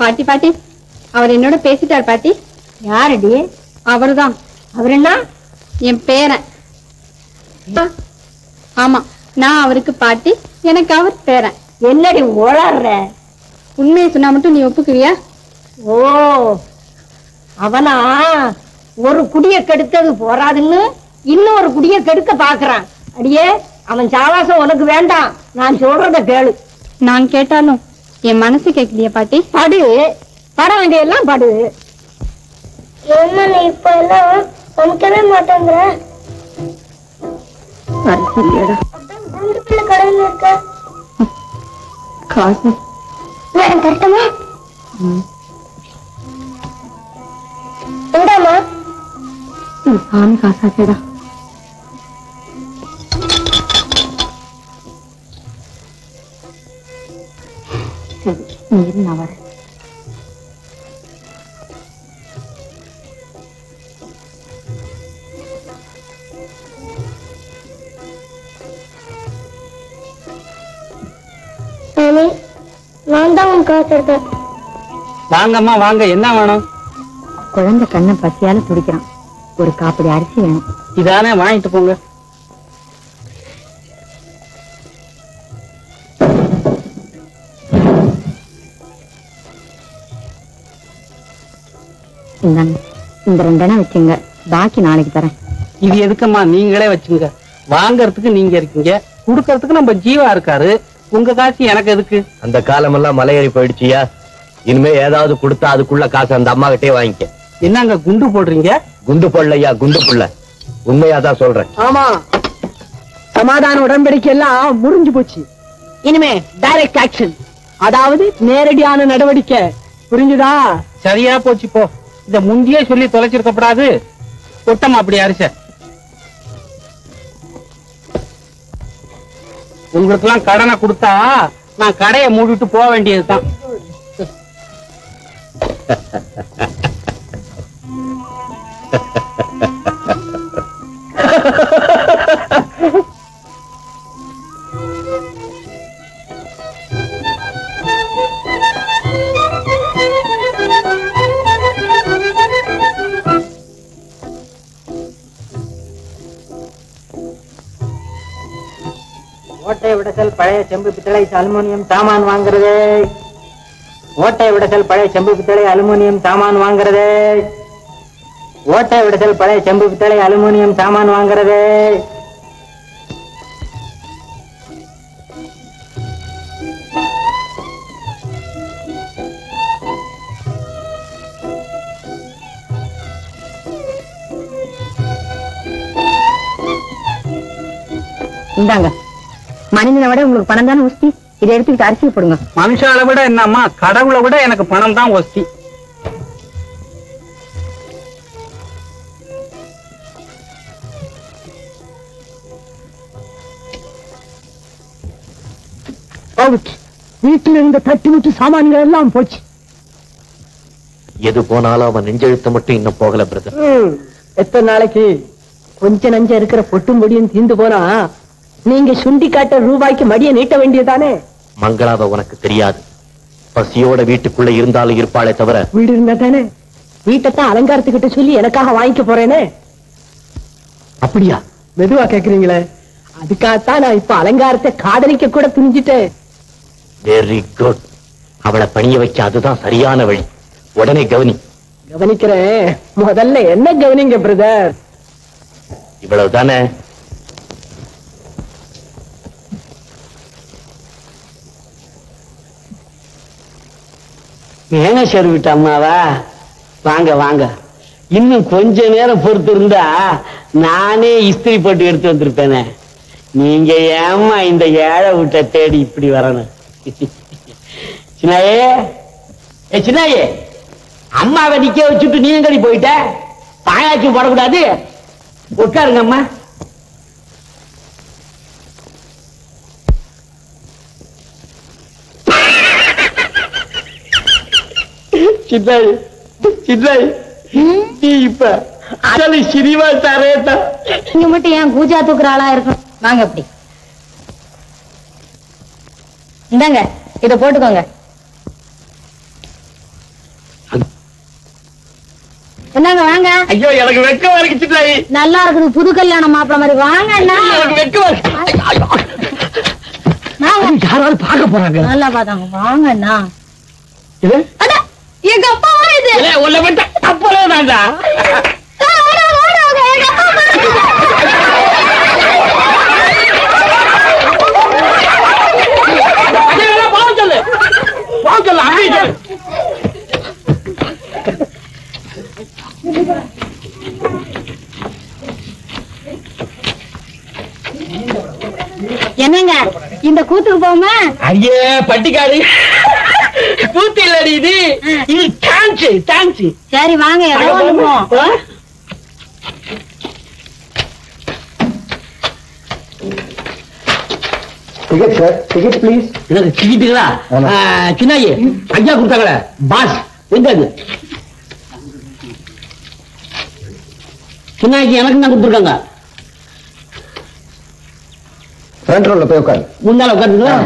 பாட்டி, பாட்டி, அவர் என்னோட பேசிட்டார் பாட்டி. யாரடி? அவர்தான். அவர் என்ன? என் பேரன். ஆமா, நான் அவருக்கு பாட்டி, எனக்கு அவர் பேரன். என்னடி ஓளாடுற? உண்மையை சொன்னா மட்டும் நீ ஒப்புக்குவியா? ஓ, அவனா ஒரு குடிய கெடுத்தது போராதுன்னு இன்னொரு குடிய கெடுக்க பாக்குறான். அடியே, அவன் சாவாசம் உனக்கு வேண்டாம், நான் சொல்றத கேளு. நான் கேட்டாலும் என் மனசு கேட்கலையா பாட்டி? படு, பட வேண்டியெல்லாம் படு. என்ன இப்ப எல்லாம் சமைக்கவே மாட்டேங்கிற? கடையில் இருக்க காசு கரெக்டமா? எங்கம்மா? சாமி காசாச்சேடா. சரி, நீ நான் வரேன். நான் தான் உன் காசு எடுத்தேன். வாங்கம்மா வாங்க, என்ன வேணும்? குழந்தை கண்ணை பசியால துடிக்கிறான், ஒரு காப்படி அரிசி வேணும். இதானே வாங்கிட்டு போங்க. இந்தாங்க, இந்த 2 வச்சுங்க, பாக்கி நாளைக்கு தரேன். இது எதுக்கம்மா நீங்களே வச்சுங்க. வாங்கறதுக்கு நீங்க இருக்கீங்க, குடுக்கறதுக்கு நம்ம ஜீவா இருக்காரு. உங்க காசு எனக்கு எதுக்கு? அந்த காலம் எல்லாம் மலையேறி போயிடுச்சியா. இனிமே ஏதாவது கொடுத்தா அதுக்குள்ள காசு அந்த அம்மா கிட்டே வாங்கிக்க. என்னங்க குண்டு போடுறீங்க? குண்டு போடலையா, குண்டு புள்ள. உண்மையாதான் சொல்றேன். ஆமா, சமாதான உடன்படிக்கை எல்லாம் முடிஞ்சு போச்சு. இனிமே டைரக்ட் ஆக்ஷன், அதாவது நேரடியான நடவடிக்கை. புரிஞ்சுதா? சரியா போச்சு போ. இத முந்தியே சொல்லி தொலைச்சிருக்கப்படாது. கொட்டமா அப்படி அரிச. உங்களுக்கு எல்லாம் கடனை கொடுத்தா நான் கடையை மூடிட்டு போக வேண்டியதுதான். ஓட்டை விடசல் பழைய செம்பு பித்தளை அலுமினியம் சாமான் வாங்குறது. ஓட்டை விடசல் பழைய செம்பு பித்தளை அலுமினியம் சாமான் வாங்குறது. ஓட்டை விடசல் பழைய செம்பு பித்தளை அலுமினியம் சாமான் வாங்குறது. இந்தாங்க, மனிதனை விட உங்களுக்கு பணம் தானே உஸ்தி. இதை எடுத்துக்கிட்டு அரிசி போடுங்க. மனுஷால விட என்னம்மா, கடவுளை விட எனக்கு பணம் தான் ஒஸ்தி. வீட்டில் இருந்த தட்டு முட்டு சாமான்கள் எல்லாம் போச்சு. எது போனாலும் அவன் நெஞ்செழுத்த மட்டும் இன்னும் போகல பிரதர். எத்தனை நாளைக்கு? கொஞ்ச நஞ்ச இருக்கிற பொட்டும் பொடியும் தீந்து போனா நீங்க சுண்டி காட்ட ரூபாய்க்கு மடியை நீட்ட வேண்டியதானே? மங்களாவ உனக்கு தெரியாது. பசியோட வீட்டுக்குள்ள இருந்தாலும் இருப்பாளே தவிர. வீடு இருந்தா தானே. வீட்டைத்தான் அலங்காரத்துக்கிட்ட சொல்லி எனக்காக வாங்கிக்க போறேனே. அப்படியா? மெதுவா கேக்குறீங்களே, அதுக்காகத்தான் நான் இப்ப அலங்காரத்தை காதலிக்க கூட துணிஞ்சிட்டேன். Very good. அவளை பணிய வைக்க அதுதான் சரியான வழி. உடனே கவனி. கவனிக்கிறேன். முதல்ல என்ன கவனிங்க பிரதர். இவ்வளவுதானே? மேனேஜர் வீட்டு அம்மாவா? வாங்க வாங்க. இன்னும் கொஞ்ச நேரம் பொறுத்து இருந்தா நானே இஸ்திரி போட்டு எடுத்து வந்திருப்பேனே. நீங்க ஏமா இந்த ஏழை வீட்டை தேடி இப்படி வரணும்? சின்னாயே, சின்னாயே, அம்மாவை நிக்க வச்சுட்டு நீங்க கடி போயிட்ட. பாயாச்சி போடக்கூடாது. உட்காருங்க அம்மா. சின்னாய், சின்னாய், நீ இப்ப அசலி சினிமா தரேட்டா. நீங்க மட்டும் ஏன் கூஜா தூக்குற ஆளா இருக்கும்? வாங்க அப்படி. இந்தாங்க, இத போட்டுக்கோங்க. என்னங்க வாங்க. ஐயோ, எனக்கு வெக்கமா இருக்கு சின்னாய். நல்லா இருக்குது, புது கல்யாண மாப்பிள்ள மாதிரி. வாங்க அண்ணா. எனக்கு வெக்கமா இருக்கு. யாராவது பார்க்க போறாங்க. நல்லா பாத்தாங்க. வாங்க அண்ணா. இது எங்க அப்பா இது. உள்ள விட்ட அப்பவே தாண்டா. என்னங்க இந்த கூத்துக்கு போமா? ஐயே பட்டிக்காடு கூத்து இல்லடி இது. இது டான்ஸ், டான்ஸ். சரி வாங்க. Ticket sir, ticket please. எனக்கு டிக்கெட்டுங்களா? சின்னாயி ஐயா கொடுத்தாங்களே பாஸ், எங்க அது? சின்னாய்க்கு எனக்கு தான் கொடுத்துருக்காங்க. ஃப்ரண்ட் ரோல போய் உட்காரு. முன்னால உட்காந்துங்களா?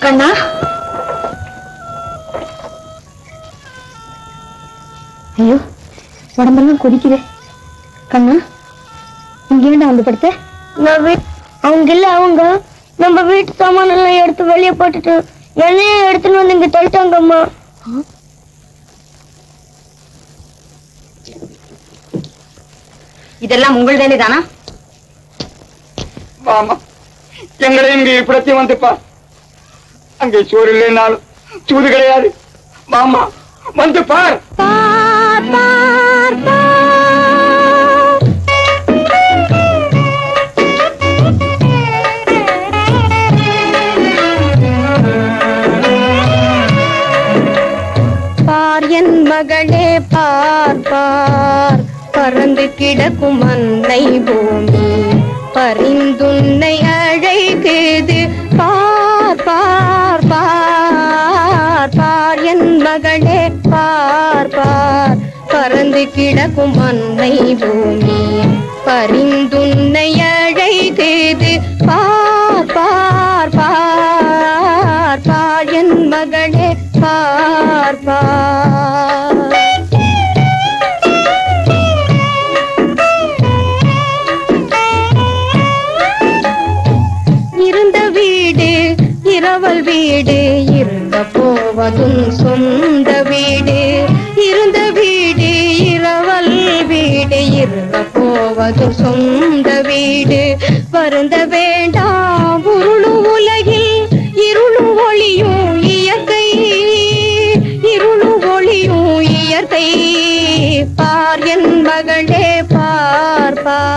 கண்ணா ஐயோ உடம்பெல்லாம் கொதிக்குது. கண்ணா இங்க ஏண்டா வந்து படுத்த? அவங்க இல்ல, அவங்க நம்ம வீட்டு சாமான எல்லாம் எடுத்து வெளியே போட்டுட்டு என்னையும் எடுத்துன்னு வந்து இங்க தள்ளிட்டாங்கம்மா. இதெல்லாம் உங்கள் வேலைதானா? வாமா, எங்களை இங்க இப்படத்தி வந்துப்பா. அங்கே சோறு இல்லைனாலும் சூது கிடையாது. வாமா வந்து பார். பார் என் மகளே பார் பார், பறந்து கிடக்கும் அன்னை பூமி பரிந்துன்னை அழைக்குது. பார் பார் பார் பார் என் மகளே பார் பார், பறந்து கிடக்கும் அன்னை பூமி பரிந்துன்னை அழைக்குது. பார் பார் பார் பார் என் மகளே பார் பார். இருந்த வீடு இரவல் வீடு, இருந்த போவதும் சொந்த வீடு. இருந்த வீடு இரவல் வீடு, இருந்த போவதும் சொந்த வீடு. வருந்த வேண்டாம் உருளும் உலகில், இருளும் ஒளியும் இயற்கை, இருளும் ஒளியும் இயற்கை. பார் என் மகளே பார் பார்.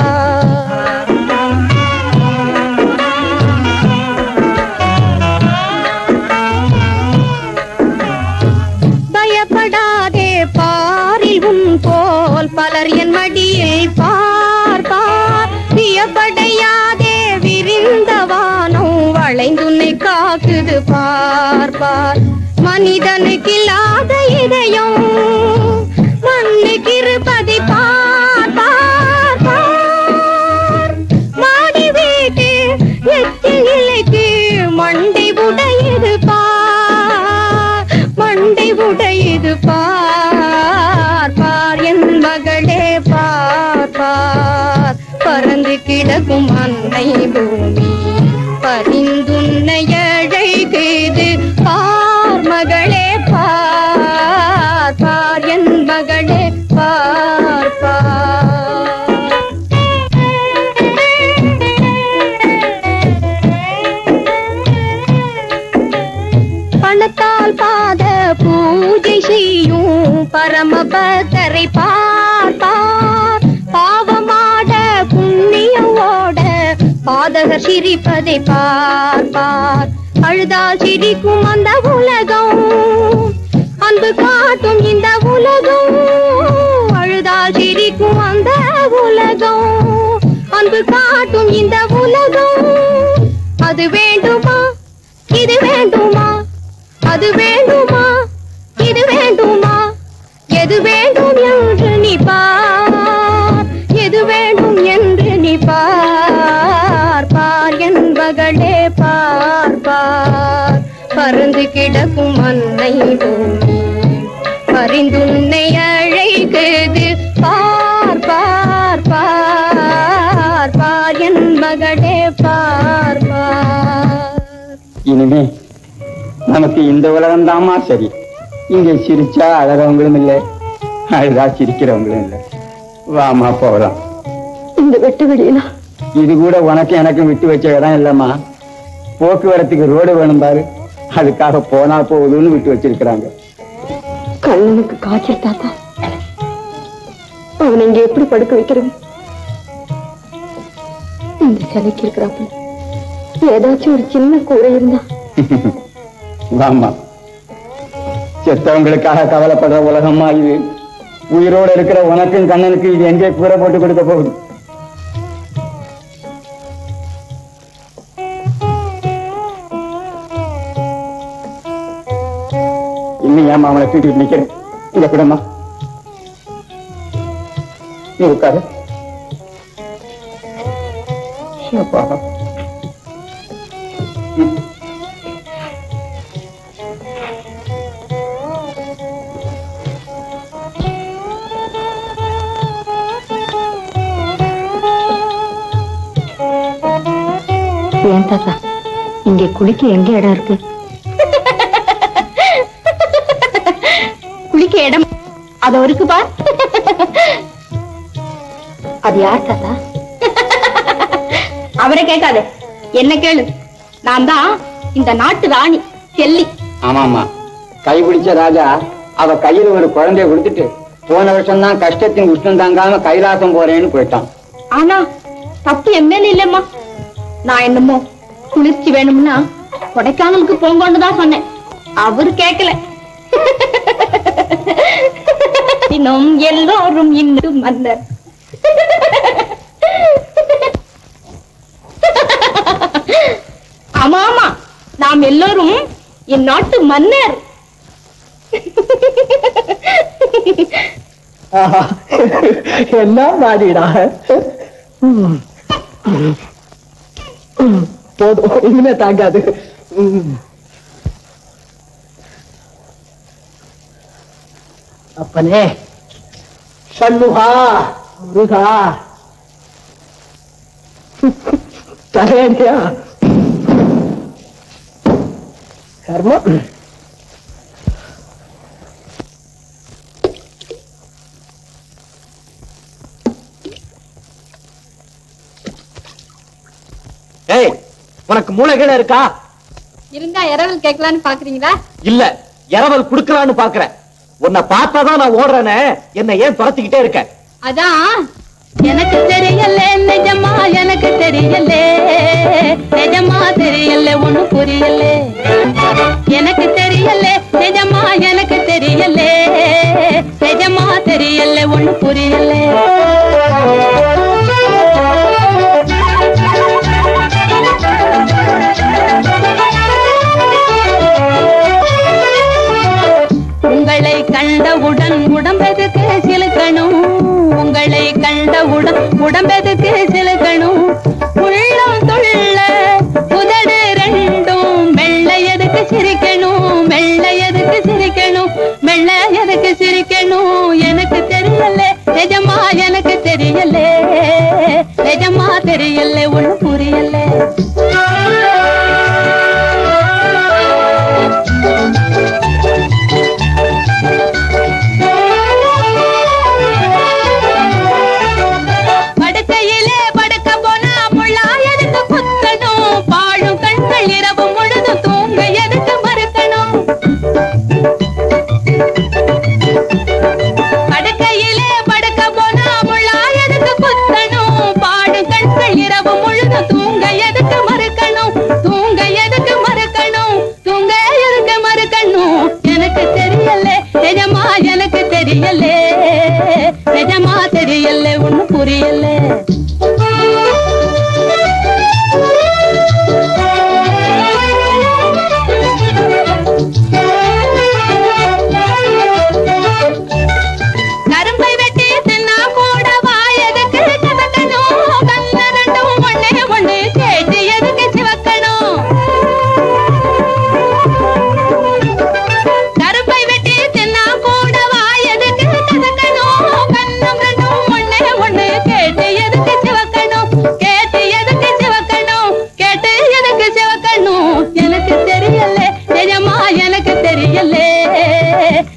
பயப்படாதே பாரில் உன் போல் பலர் என் மடியில் பார் பார். வியப்படையாதே விரிந்த வானம் வளைந்துன்னை காக்குது. பார் பார் மனிதனுக்கு இல்லாத இதயம் மண்ணுக்கு இருப்பதை பார் பார் பார். மாடி வீட்டு எச்சில் இலைக்கு மண்டை உடையது பார், மண்டை உடையது பார் பார் என் மகளே பார் பார். பறந்து கிடக்கும் அன்னை பூமி பரிந்துன்னை அழைக்குது. பார் மகளே பார் பார் என் மகளே பார் பார். பணத்தால் பாத பூஜை செய்யும் பரமபக்தரை பார் பார். பாவமாட புண்ணியம் ஓட பாதகர் சிரிப்பதை பார் பார். அழுதால் சிரிக்கும் அந்த உலகம், அன்பு காட்டும் இந்த உலகம். அழுதால் சிரிக்கும் அந்த உலகம், அன்பு காட்டும் இந்த உலகம். அது வேண்டுமா இது வேண்டுமா, அது வேண்டுமா இது வேண்டுமா, எது வேண்டும் என்று நீ பார், எது வேண்டும் என்று நீ பார் பார் என் மகளே பார் பார். பறந்து கிடக்கும் அன்னை பூமி பரிந்துன்னை அழைக்குது. பார் பார் பார் பார் என் மகளே பார் பார். இனிமே நமக்கு இந்த உலகம் தாமா சரி. இங்க சிரிச்சா அழறவங்களும் இல்லை, அழுதா சிரிக்கிறவங்களும் இல்லை. வாமா போகலாம். இந்த வெட்டு வெளியில இது கூட உனக்கு எனக்கும் விட்டு வச்ச இடம் இல்லம்மா. போக்குவரத்துக்கு ரோடு வேணும் பாரு, அதுக்காக போனா போகுதுன்னு விட்டு வச்சிருக்கிறாங்க. கண்ணனுக்கு காய்ச்சல் தாத்தா, அவனை இங்க எப்படி படுக்க வைக்கிறது? இந்த சிலைக்கு இருக்கிறாப்புல ஏதாச்சும் ஒரு சின்ன கூரை இருந்தா. வாமா, செத்தவங்களுக்காக கவலைப்படுற உலகமா இது. உயிரோடு இருக்கிற உனக்கும் கண்ணனுக்கு இது எங்கே கூரை போட்டு கொடுக்க போகுது? இன்னும் ஏமா அவனை தூக்கிட்டு நிக்கிறேன்? இங்க கூடமா நீ உட்காரு. தாத்தா, இங்க குளிக்க எங்க இடம் இருக்கு? குளிக்க இடம் அது இருக்கு பார். அது யார் தாத்தா? அவரை கேட்காதே, என்ன கேளு. நான் தான் இந்த நாட்டு ராணி செல்லி. ஆமாமா, கைபிடிச்ச ராஜா அவ கையில ஒரு குழந்தைய கொடுத்துட்டு போன வருஷம் தான் கஷ்டத்தின் உஷ்ணம் தாங்காம கைலாசம் போறேன்னு போயிட்டான். ஆனா தப்பு எம்மேல இல்லம்மா. நான் என்னமோ குளிர்ச்சி வேணும்னா கொடைக்கானலுக்கு போங்கன்னு தான் சொன்னேன். அவரு கேட்கல. இன்னும் எல்லோரும் இன்னும் மன்னர். ஆமா ஆமா, நாம் எல்லோரும் என் நாட்டு மன்னர். எல்லாம் மாடிடா. போதும், இனிமே தாங்காது. அப்பனே சண்முகா, முருகா, தரேண்டியா கர்மம். ஏய், உனக்கு மூளைகீழ இருக்கா? இருந்தா இரவல் கேட்கலான்னு பாக்குறீங்களா? இல்ல, இரவல் குடுக்கலான்னு பாக்குறேன். உன்னை பார்த்தாதான் நான் ஓடுறேன்னு என்ன ஏன் துரத்திக்கிட்டே இருக்க? அதான் எனக்கு தெரியல, நிஜமா எனக்கு தெரியல, நிஜமா தெரியல, ஒண்ணு புரியல. எனக்கு தெரியல, நிஜமா எனக்கு தெரியல, நிஜமா தெரியல, ஒண்ணு புரியல. உங்களை கண்டவுடன் உடம்பெதுக்கு சிலுக்கணும், உங்களை கண்டவுடன் உடம்பெதுக்கு சிலுக்கணும். உள்ளம் துள்ள உதடு ரெண்டும் மெல்ல எதுக்கு சிரிக்கணும், மெல்ல எதுக்கு சிரிக்கணும், மெல்ல எதுக்கு சிரிக்கணும். எனக்கு தெரியல, நிஜமா எனக்கு தெரியல, நிஜமா தெரியல, ஒண்ணு புரியல. படுக்கையிலே படுக்க போனா முள்ளா எதுக்கு குத்தணும், பாழும் கண்கள் இரவு முழுது தூங்க எதுக்கு மறுக்கணும். படுக்கையிலே படுக்க போனா முள்ளா எதுக்கு குத்தணும், பாழும் கண்கள் இரவு முழுது தூங்க எதுக்கு மறுக்கணும், தூங்க எதுக்கு மறுக்கணும், தூங்க எதுக்கு மறுக்கணும். எனக்கு தெரியல, நிஜமா எனக்கு தெரியல, நிஜமா தெரியல, ஒண்ணு புரியல. கரும்பை வெட்டி தின்னா கூட வாயதுக்கு கதக்கணும், கண்ண ரெண்டும் ஒண்ணே ஒண்ணு கேட்டு எதுக்கு சிவக்கணும். கரும்பை வெட்டி தின்னா கூட வாயதுக்கு கதக்கணும், கண்ணம் ரெண்டும் ஒண்ணே ஒண்ணு கேட்டு எதுக்கு சிவக்கணும், கேட்டு எதுக்கு சிவக்கணும், கேட்டு எதுக்கு சிவக்கணும். எனக்கு தெரியல, நிஜமா எனக்கு தெரியல,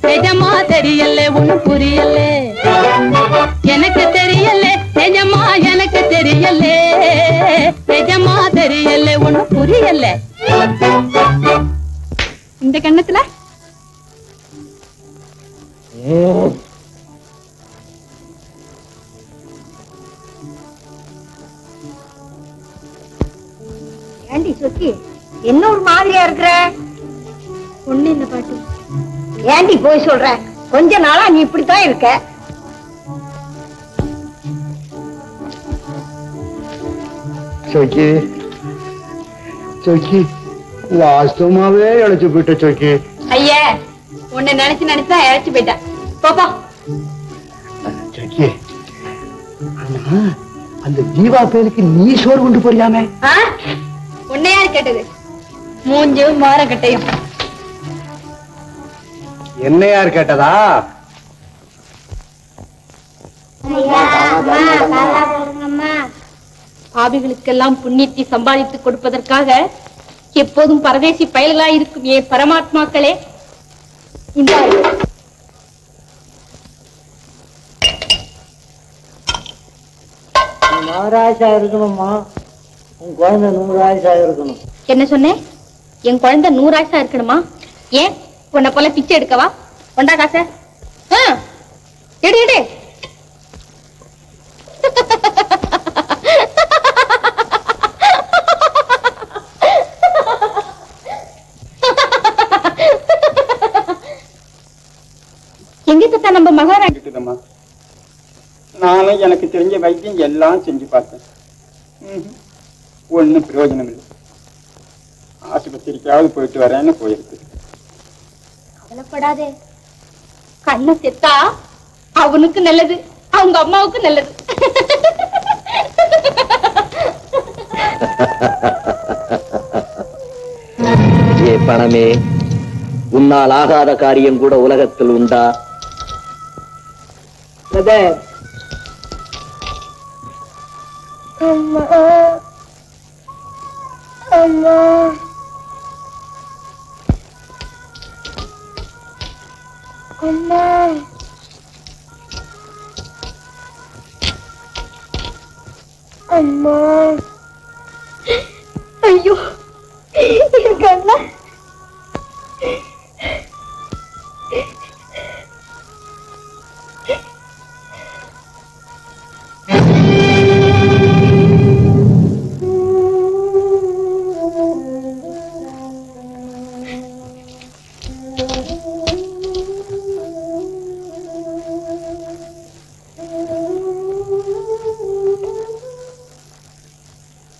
நிஜமா தெரியல, ஒண்ணு புரியல. எனக்கு தெரியல, நிஜமா எனக்கு தெரியல, நிஜமா தெரியல, ஒண்ணு புரியல. இந்த கண்ணத்துல ஏண்டி சொக்கி, என்ன ஒரு மாதிரியா இருக்கிற? ஒண்ணு இல்ல பாட்டு. ஏண்டி போய் சொல்ற? கொஞ்ச நாளா நீ இப்படித்தான் இருக்க. சொக்கி சொக்கி, வாஸ்தவமாவே இழைச்சு போயிட்ட சொக்கி. ஐயா, உன்னை நினைச்சு நினைச்சா இழைச்சு போயிட்டேன். பாப்பா சொக்கி, ஆனா அந்த ஜீவா பேருக்கு நீ சோறு கொண்டு போறியாமே? உன்னை யார் கேட்டது? மூஞ்சும் மாரக்கட்டையும். என்ன யார் கேட்டதா? பாவிகளுக்கெல்லாம் புண்ணியத்தை சம்பாதித்துக் கொடுப்பதற்காக எப்போதும் பரதேசி பயல்களாய் இருக்கும் ஏன் பரமாத்மாக்களே, இந்த நூறாயிசா இருக்கணும்மா, உன் குழந்தை 100 ஆயிசா இருக்கணும். என்ன சொன்னேன்? என் குழந்தை 100 ஆயிசா இருக்கணுமா? ஏன் உன்னை போல பிச்சை எடுக்கவா? கொண்டா காசை. எடு எடு. எங்கிட்ட நம்ம மகாராஜ் நானும் எனக்கு தெரிஞ்ச வைத்தியம் எல்லாம் செஞ்சு பார்த்தேன். ஒன்னும் பிரயோஜனம் இல்லை. ஆஸ்பத்திரிக்காவது போயிட்டு வரேன்னு போயிருக்கு. கவலைப்படாதே, கண்ணை செத்தா அவனுக்கு நல்லது, அவங்க அம்மாவுக்கு நல்லது. ஏ பணமே, உன்னால் ஆகாத காரியம் கூட உலகத்தில் உண்டா? அம்மா அம்மா அம்மா அம்மா, ஐயோ என் கண்ணா.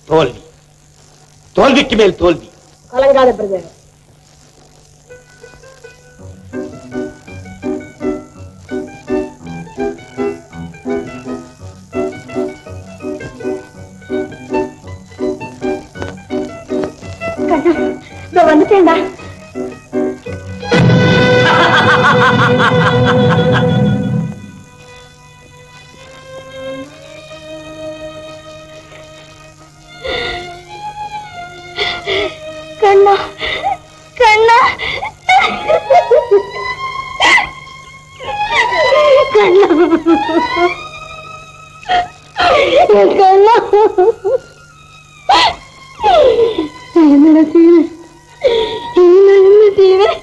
தோல்வி, தோல்விக்கு மேல் தோல்வி. கலங்காத பிரதர். வந்துட்டேன்டா. கண்ணா கண்ணா கண்ணா கண்ணா, என்ன செய்வேன், என்ன செய்வேன்?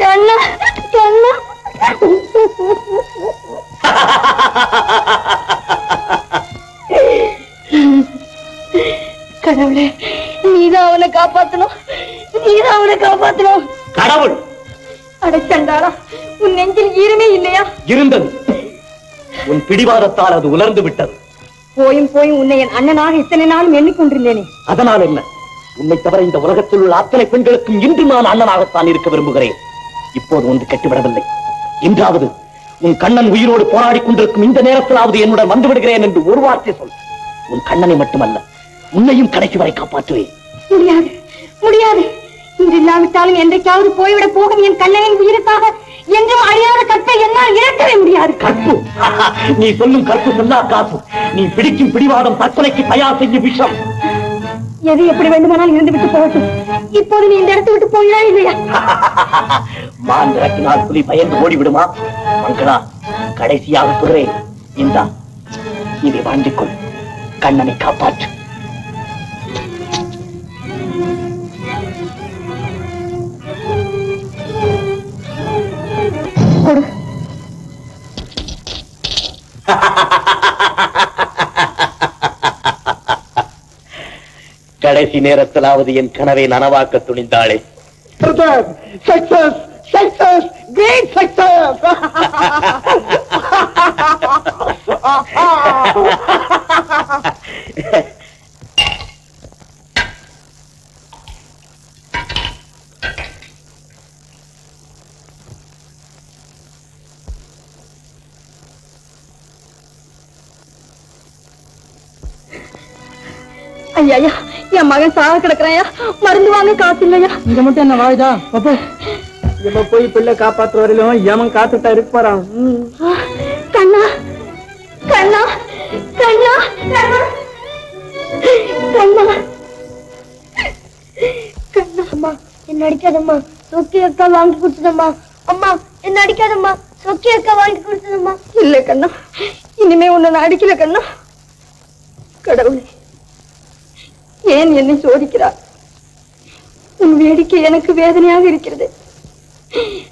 கண்ணா கண்ணா கடவுளே, நீதான் அவனை காப்பாத்தணும், நீதான் அவனை காப்பாத்தணும். கடவுள் அடைச்சண்டாரா, உன் நெஞ்சில் ஈரமே இல்லையா? இருந்தது. உன் பிடிவாதத்தால் அது உலர்ந்து விட்டது. போயும் போயும் உன்னை என் அண்ணனாக இத்தனை நாளும் எண்ணிக்கொண்டிருந்தேனே. அதனால் என்ன? உன்னை தவிர இந்த உலகத்தில் உள்ள அத்தனை பெண்களுக்கும் இன்று நான் அண்ணனாகத்தான் இருக்க விரும்புகிறேன். இப்போது ஒன்று கெட்டுவிடவில்லை. இன்றாவது உன் கண்ணன் உயிரோடு போராடி கொண்டிருக்கும் இந்த நேரத்திலாவது என்னுடன் வந்து விடுகிறேன் என்று ஒரு வார்த்தை சொல். உன் கண்ணனை மட்டுமல்ல, உன்னையும் கடைசி வரை காப்பாற்றுவேன். முடியாது முடியாது. இன்று இல்லாவிட்டாலும் என்றைக்காவது போய்விட போகும் என் கண்ணனின் உயிருக்காக என்றும் அழியாத கற்பை என்னால் இழக்கவே முடியாது. கற்பு? நீ சொல்லும் கற்பு சொல்லா காப்பு. நீ பிடிக்கும் பிடிவாதம் தற்கொலைக்கு தயார் செய்யும் விஷம். எது எப்படி வேண்டுமானால் இருந்து விட்டு போகட்டும். இப்போது நீ இந்த இடத்தை விட்டு போயிடா இல்லையா? மான் இறக்கினால் புலி பயந்து ஓடிவிடுமா? மங்களா, கடைசியாக சொல்றேன், இந்தா இதை வாழ்ந்துக்கொள், கண்ணனை காப்பாற்று. கடைசி நேரத்திலாவது என் கனவை நனவாக்க துணிந்தாளே. Success success great success. ஐயா என் மகன் சாக கிடக்குறாயா, மருந்து வாங்க காசு இல்லையா? இங்க மட்டும் என்ன வாய்தா? இவ போய் பிள்ளை காப்பாற்ற வரையிலும் எவன் காத்துட்டா இருப்பாரான். கண்ணா கண்ணா கண்ணா கண்ணா கண்ணா அம்மா என்ன அடிக்காதம்மா சொக்கி அக்கா வாங்கி கொடுத்ததம்மா அம்மா என்ன அடிக்காதம்மா சொக்கி அக்கா வாங்கி கொடுத்ததம்மா இல்ல கண்ணா இனிமே உன்னை நான் அடிக்கல கண்ணா கடவுளே ஏன் என்னை சோதிக்கிறார் உன் வேடிக்கை எனக்கு வேதனையாக இருக்கிறது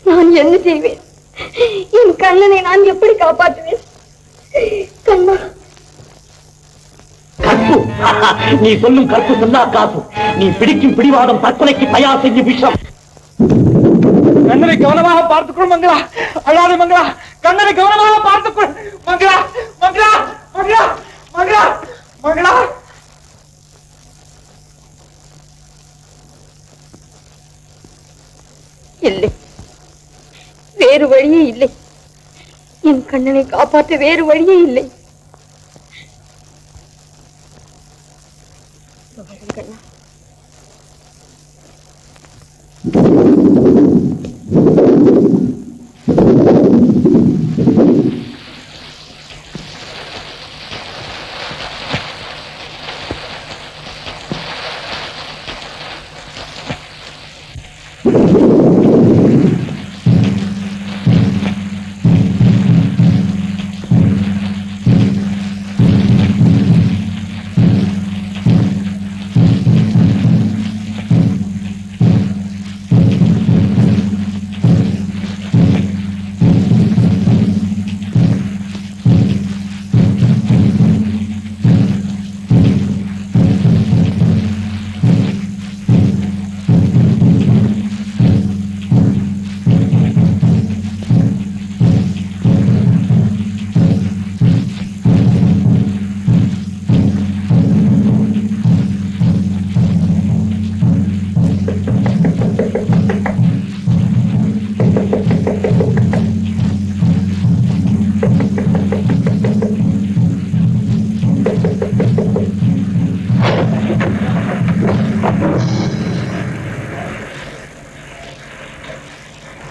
நான் என்ன செய்வேன் என் கண்ணனை நான் எப்படி காப்பாற்றுவேன் கண்ணா கற்பு நீ சொல்லும் கற்பு சொன்னா காப்பு நீ பிடிக்கும் பிடிவாதம் தற்கொலைக்கு தயார் செஞ்சு விஷம் கண்ணனை கவனமாக பார்த்துக்கொள் மங்களா அழாத மங்களா கண்ணனை கவனமாக பார்த்துக்கொள் மங்களா மங்களா மங்களா மங்களா மங்களா இல்லை வேறு வழியே இல்லை என் கண்ணனை காப்பாற்ற வேறு வழியே இல்லை கண்ணா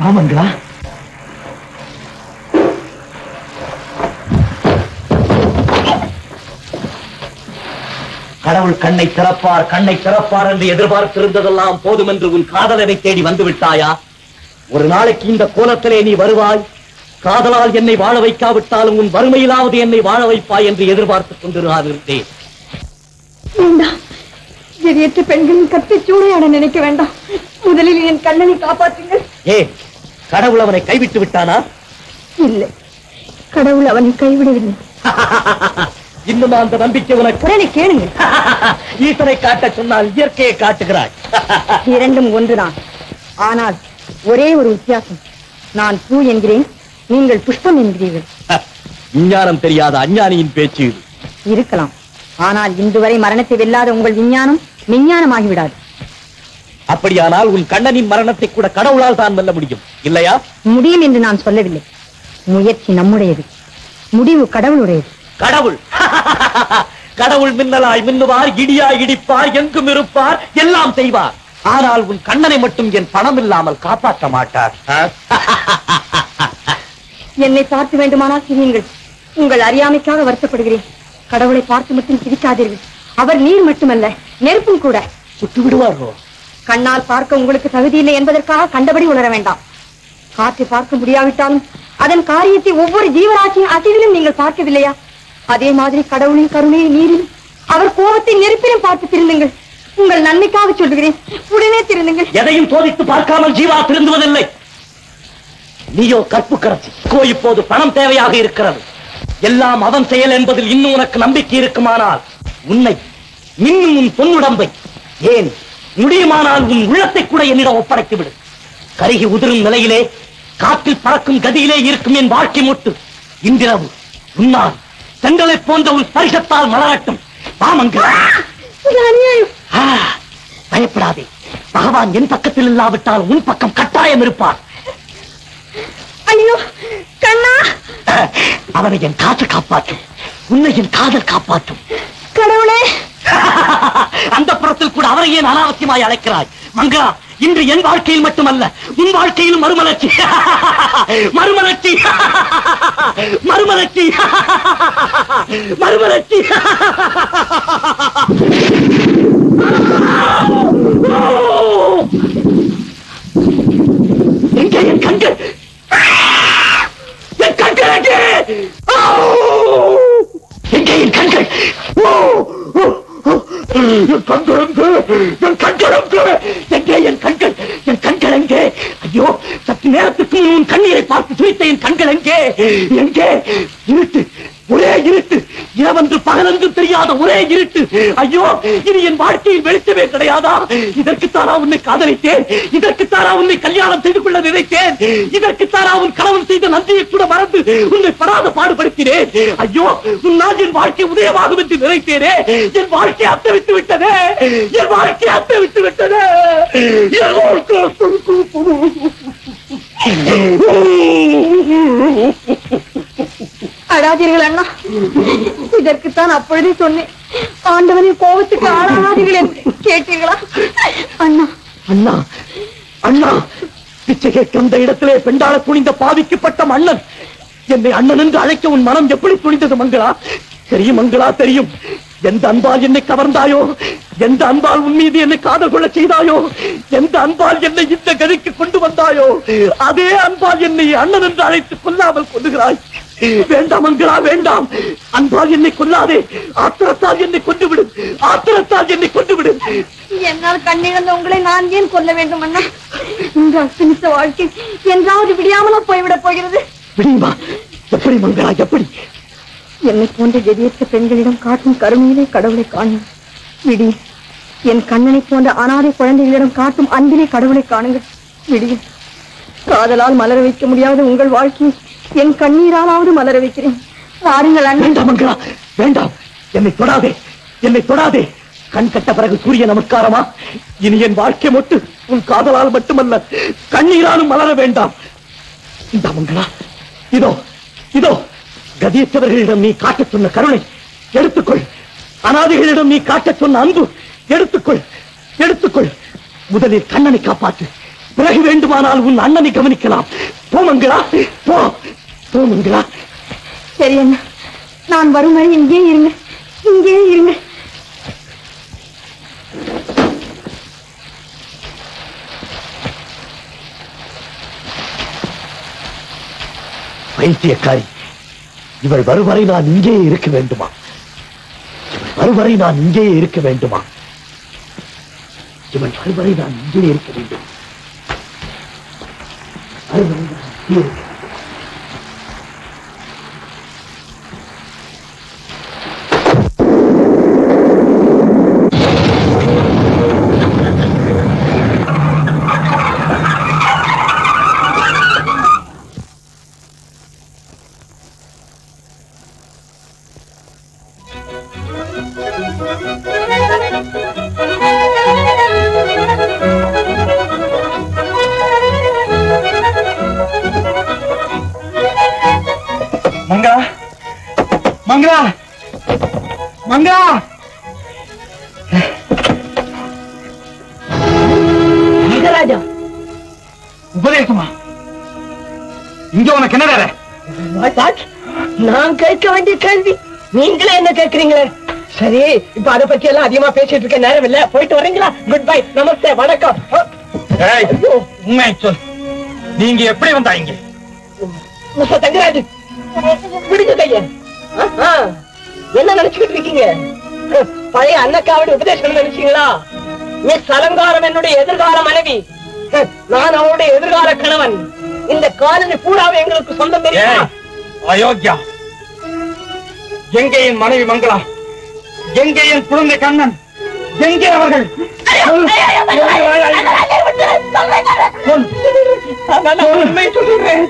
ஆமாங்களா கடவுள் கண்ணை திறப்பார் என்று எதிர்பார்த்திருந்ததெல்லாம் போதும் என்று உன் காதலனை தேடி வந்து விட்டாயா? ஒரு நாளைக்கு இந்த கோலத்திலே நீ வருவாய், காதலால் என்னை வாழ வைக்காவிட்டாலும் உன் வறுமையிலாவது என்னை வாழ வைப்பாய் என்று எதிர்பார்த்துக் கொண்டிருந்தேன். எதிர்த்து பெண்களின் கற்பை சூறையாட நினைக்க வேண்டாம். முதலில் என் கண்ணனை காப்பாற்றுங்கள். ஏன் கடவுள் அவனை கைவிட்டு விட்டானா? இல்லை, கடவுள் அவனை கைவிடவில்லை. இன்னும் அந்த நம்பிக்கை உனக்கு கேளுங்க. ஈசனை காட்ட சொன்னால் இயற்கையை காட்டுகிறாய். இரண்டும் ஒன்றுதான், ஆனால் ஒரே ஒரு வித்தியாசம். நான் பூ என்கிறேன், நீங்கள் புஷ்பம் என்கிறீர்கள். விஞ்ஞானம் தெரியாத அஞ்ஞானியின் பேச்சு இது. இருக்கலாம், ஆனால் இன்று வரை மரணத்தை வெல்லாத உங்கள் விஞ்ஞானம் விஞ்ஞானமாகிவிடாது. அப்படியானால் உன் கண்ணனின் மரணத்தை கூட கடவுளால் தான் வெல்ல முடியும் இல்லையா? முடியும் என்று நான் சொல்லவில்லை. முயற்சி நம்முடையது, முடிவு கடவுளுடையது. கடவுள் கடவுள் மின்னலாய் மின்னுவார், இடியாய் இடிப்பார், எங்கும் இருப்பார், எல்லாம் செய்வார். ஆனால் உன் கண்ணனை மட்டும் என் பணம் இல்லாமல் காப்பாற்ற மாட்டார். என்னை பார்த்து வேண்டுமானால் சிரியுங்கள். உங்கள் அறியாமைக்காக வருத்தப்படுகிறேன். கடவுளை பார்த்து மட்டும் சிரிக்காதீர்கள். அவர் நீர் மட்டுமல்ல, நெருப்பும் கூட. சுட்டு விடுவாரோ? கண்ணால் பார்க்க உங்களுக்கு தகுதி இல்லை என்பதற்காக கண்டபடி உணர வேண்டாம். காற்றை பார்க்க முடியாவிட்டாலும் அதன் காரியத்தை ஒவ்வொரு ஜீவராசியின் அசைவிலும் நீங்கள் பார்க்கவில்லையா? அதே மாதிரி கடவுளின் கருணையை நீரிலும் அவர் கோபத்தை நெருப்பிலும் பார்த்து திருந்துங்கள். உங்கள் நன்மைக்காக சொல்லுகிறேன், உடனே திருந்துங்கள். எதையும் சோதித்து பார்க்காமல் ஜீவா திருந்துவதில்லை. நீயோ கற்புக்கரசி. இப்போது பணம் தேவையாக இருக்கிறது. எல்லாம் அவன் செயல் என்பதில் இன்னும் உனக்கு நம்பிக்கை இருக்குமானால் உன்னை இன்னும் உன் பொன்னுடம்பை, ஏன் முடியுமானால் உன் உள்ளத்தை கூட என்னிடம் ஒப்படைத்து விடு. கருகி உதிரும் நிலையிலே காற்றில் பறக்கும் கதியிலே இருக்கும் என் வாழ்க்கை மொட்டு இன்றிரவு உன்னால் செங்கலை போன்ற உன் ஸ்பரிசத்தால் மலரட்டும். பயப்படாதே, பகவான் என் பக்கத்தில் இல்லாவிட்டால் உன் பக்கம் கட்டாயம் இருப்பார். ஐயோ கண்ணா, அவனை என் காசு காப்பாற்றும், உன்னை என் காதல் காப்பாற்றும். கடவுளே, அந்த புறத்தில் கூட அவரை ஏன் அனாவசியமாய் அழைக்கிறாய்? மங்களா, இன்று என் வாழ்க்கையில் மட்டுமல்ல உன் வாழ்க்கையிலும் மறுமலர்ச்சி மறுமலர்ச்சி மறுமலர்ச்சி மறுமலர்ச்சி. எங்கே என் கண்கள்? என் கண்கள் எங்கே? எங்கே என் கண்கள்? என் கண்கள் என் கண்கள் எங்கே? ஐயோ, சற்று நேரத்துக்கு உன் கண்ணீரை பார்த்து சுழித்த என் கண்கள் எங்கே? எங்கே? இருட்டு, ஒரே இருட்டு, இரவென்று பகலென்று தெரியாத ஒரே இருட்டு. ஐயோ, இனி என் வாழ்க்கையில் வெளிச்சமே கிடையாதா? இதற்குத்தானா உன்னை காதலித்தேன்? இதற்குத்தானா உன்னை கல்யாணம் செய்து கொள்ள நினைத்தேன்? இதற்குத்தானா உன் கணவன் செய்த நன்றியை கூட மறந்து உன்னை படாத பாடுபடுத்தினேன்? ஐயோ, உன்னால் என் வாழ்க்கை உதயமாகும் என்று நினைத்தேனே, என் வாழ்க்கை அத்தவித்து விட்டதே, என் வாழ்க்கை அத்தவித்து விட்டதே. அழாதீர்கள் அண்ணா, இதற்குத்தான் அப்பொழுதே சொன்னேன், ஆண்டவனின் கோபத்துக்கு ஆளாதீர்கள் என்று. கேட்டீர்களா அண்ணா? அண்ணா அண்ணா, பிச்சை கேட்கின்ற இடத்திலே பெண்டாள துணிந்த பாவிக்கப்பட்ட மன்னன் என்னை அண்ணன் என்று அழைக்க உன் மனம் எப்படி துணிந்தது மங்களா? தெரியும் மங்களா, தெரியும். எந்த அன்பால் என்னை கவர்ந்தாயோ, எந்த அன்பால் உன் மீது என்னை காதல் கொள்ள செய்தாயோ, எந்த அன்பால் என்னை இந்த கதிக்கு கொண்டு வந்தாயோ, அதே அன்பால் என்னை அண்ணன் என்று அழைத்து கொல்லாமல் கொல்லுகிறாய். வேண்டாம் மங்களா, வேண்டாம். அன்பால் என்னை கொல்லாதே, ஆத்திரத்தால் என்னை கொண்டுவிடு, ஆத்திரத்தால் என்னை கொண்டுவிடு. என்னால் கண்ணிழந்த உங்களை நான் ஏன் கொல்ல வேண்டும் அண்ணா? இந்த அஸ்தமித்த வாழ்க்கை என்றாவது விடியாமலா போய்விடப் போகிறது. விடியுமா? எப்படி மங்களா, எப்படி? என்னை போன்ற கதியற்ற பெண்களிடம் காட்டும் கருணையிலே கடவுளை காணும். விடி, என் கண்ணனை போன்ற அனாதை குழந்தைகளிடம் காட்டும் அன்பிலே கடவுளை காணுங்கள். விடியும், காதலால் மலர வைக்க முடியாத உங்கள் வாழ்க்கையை என் கண்ணீராலாவது மலர வைக்கிறேன். வாருங்கள் அண்ணன். வேண்டாம் மங்களா, வேண்டாம். என்னை தொடாதே, என்னை தொடாதே. கண் கட்ட பிறகு சூரிய நமஸ்காரமா? இனி என் வாழ்க்கை மொட்டு உன் காதலால் மட்டுமல்ல, கண்ணீராலும் மலர வேண்டாம். இந்த மங்களா, இதோ இதோ கதியற்றவர்களிடம் நீ காட்டச் சொன்ன கருணை எடுத்துக்கொள். அனாதைகளிடம் நீ காட்டச் சொன்ன அன்பு எடுத்துக்கொள், எடுத்துக்கொள். முதலில் கண்ணனை காப்பாற்று, பிறகு வேண்டுமானால் உன் அண்ணனை கவனிக்கலாம். போ மங்களா, போ, போ மங்களா. சரி அண்ணா, நான் வரும் வரை இங்கே இருங்க, இங்கே இருங்க. பைத்தியக்காரி, இவள் வருவரை நான் இங்கே இருக்க வேண்டுமா? இவள் வருவரை நான் இங்கே இருக்க வேண்டுமா? இவள் வருவரை நான் இங்கே இருக்க வேண்டும். வருவரை நான் இங்கே இருக்க. மங்களா, மங்களா, மங்களா. மகாராஜா, உபதேசமா? இங்க உனக்கு என்ன வேற? நான் கேட்க வேண்டிய கேள்வி நீங்களே என்ன கேட்கிறீங்களே? சரி, இப்ப அதை பத்தி எல்லாம் அதிகமா பேசிட்டு இருக்க நேரம் இல்ல, போயிட்டு வரீங்களா? குட் பை, நமஸ்தே, வணக்கம். உண்மை சொல், நீங்க எப்படி வந்தாங்க? மிஸ்டர் தங்கராஜ், விடுங்க கைய. என்ன நினைச்சுக்கிட்டு இருக்கீங்க? பழைய அன்னக்காவடி உபதேசம் நினைச்சீங்களா? மிஸ் அலங்காரம் என்னுடைய எதிர்கால மனைவி, நான் அவருடைய எதிர்கால கணவன். இந்த காலனி பூராவை எங்களுக்கு சொந்தம் தெரியுமா? அயோக்கியா, எங்கே என் மனைவி மங்களா? எங்கே என் குழந்தை கண்ணன்? எங்கே அவர்கள்? உண்மை சொல்லுறேன்,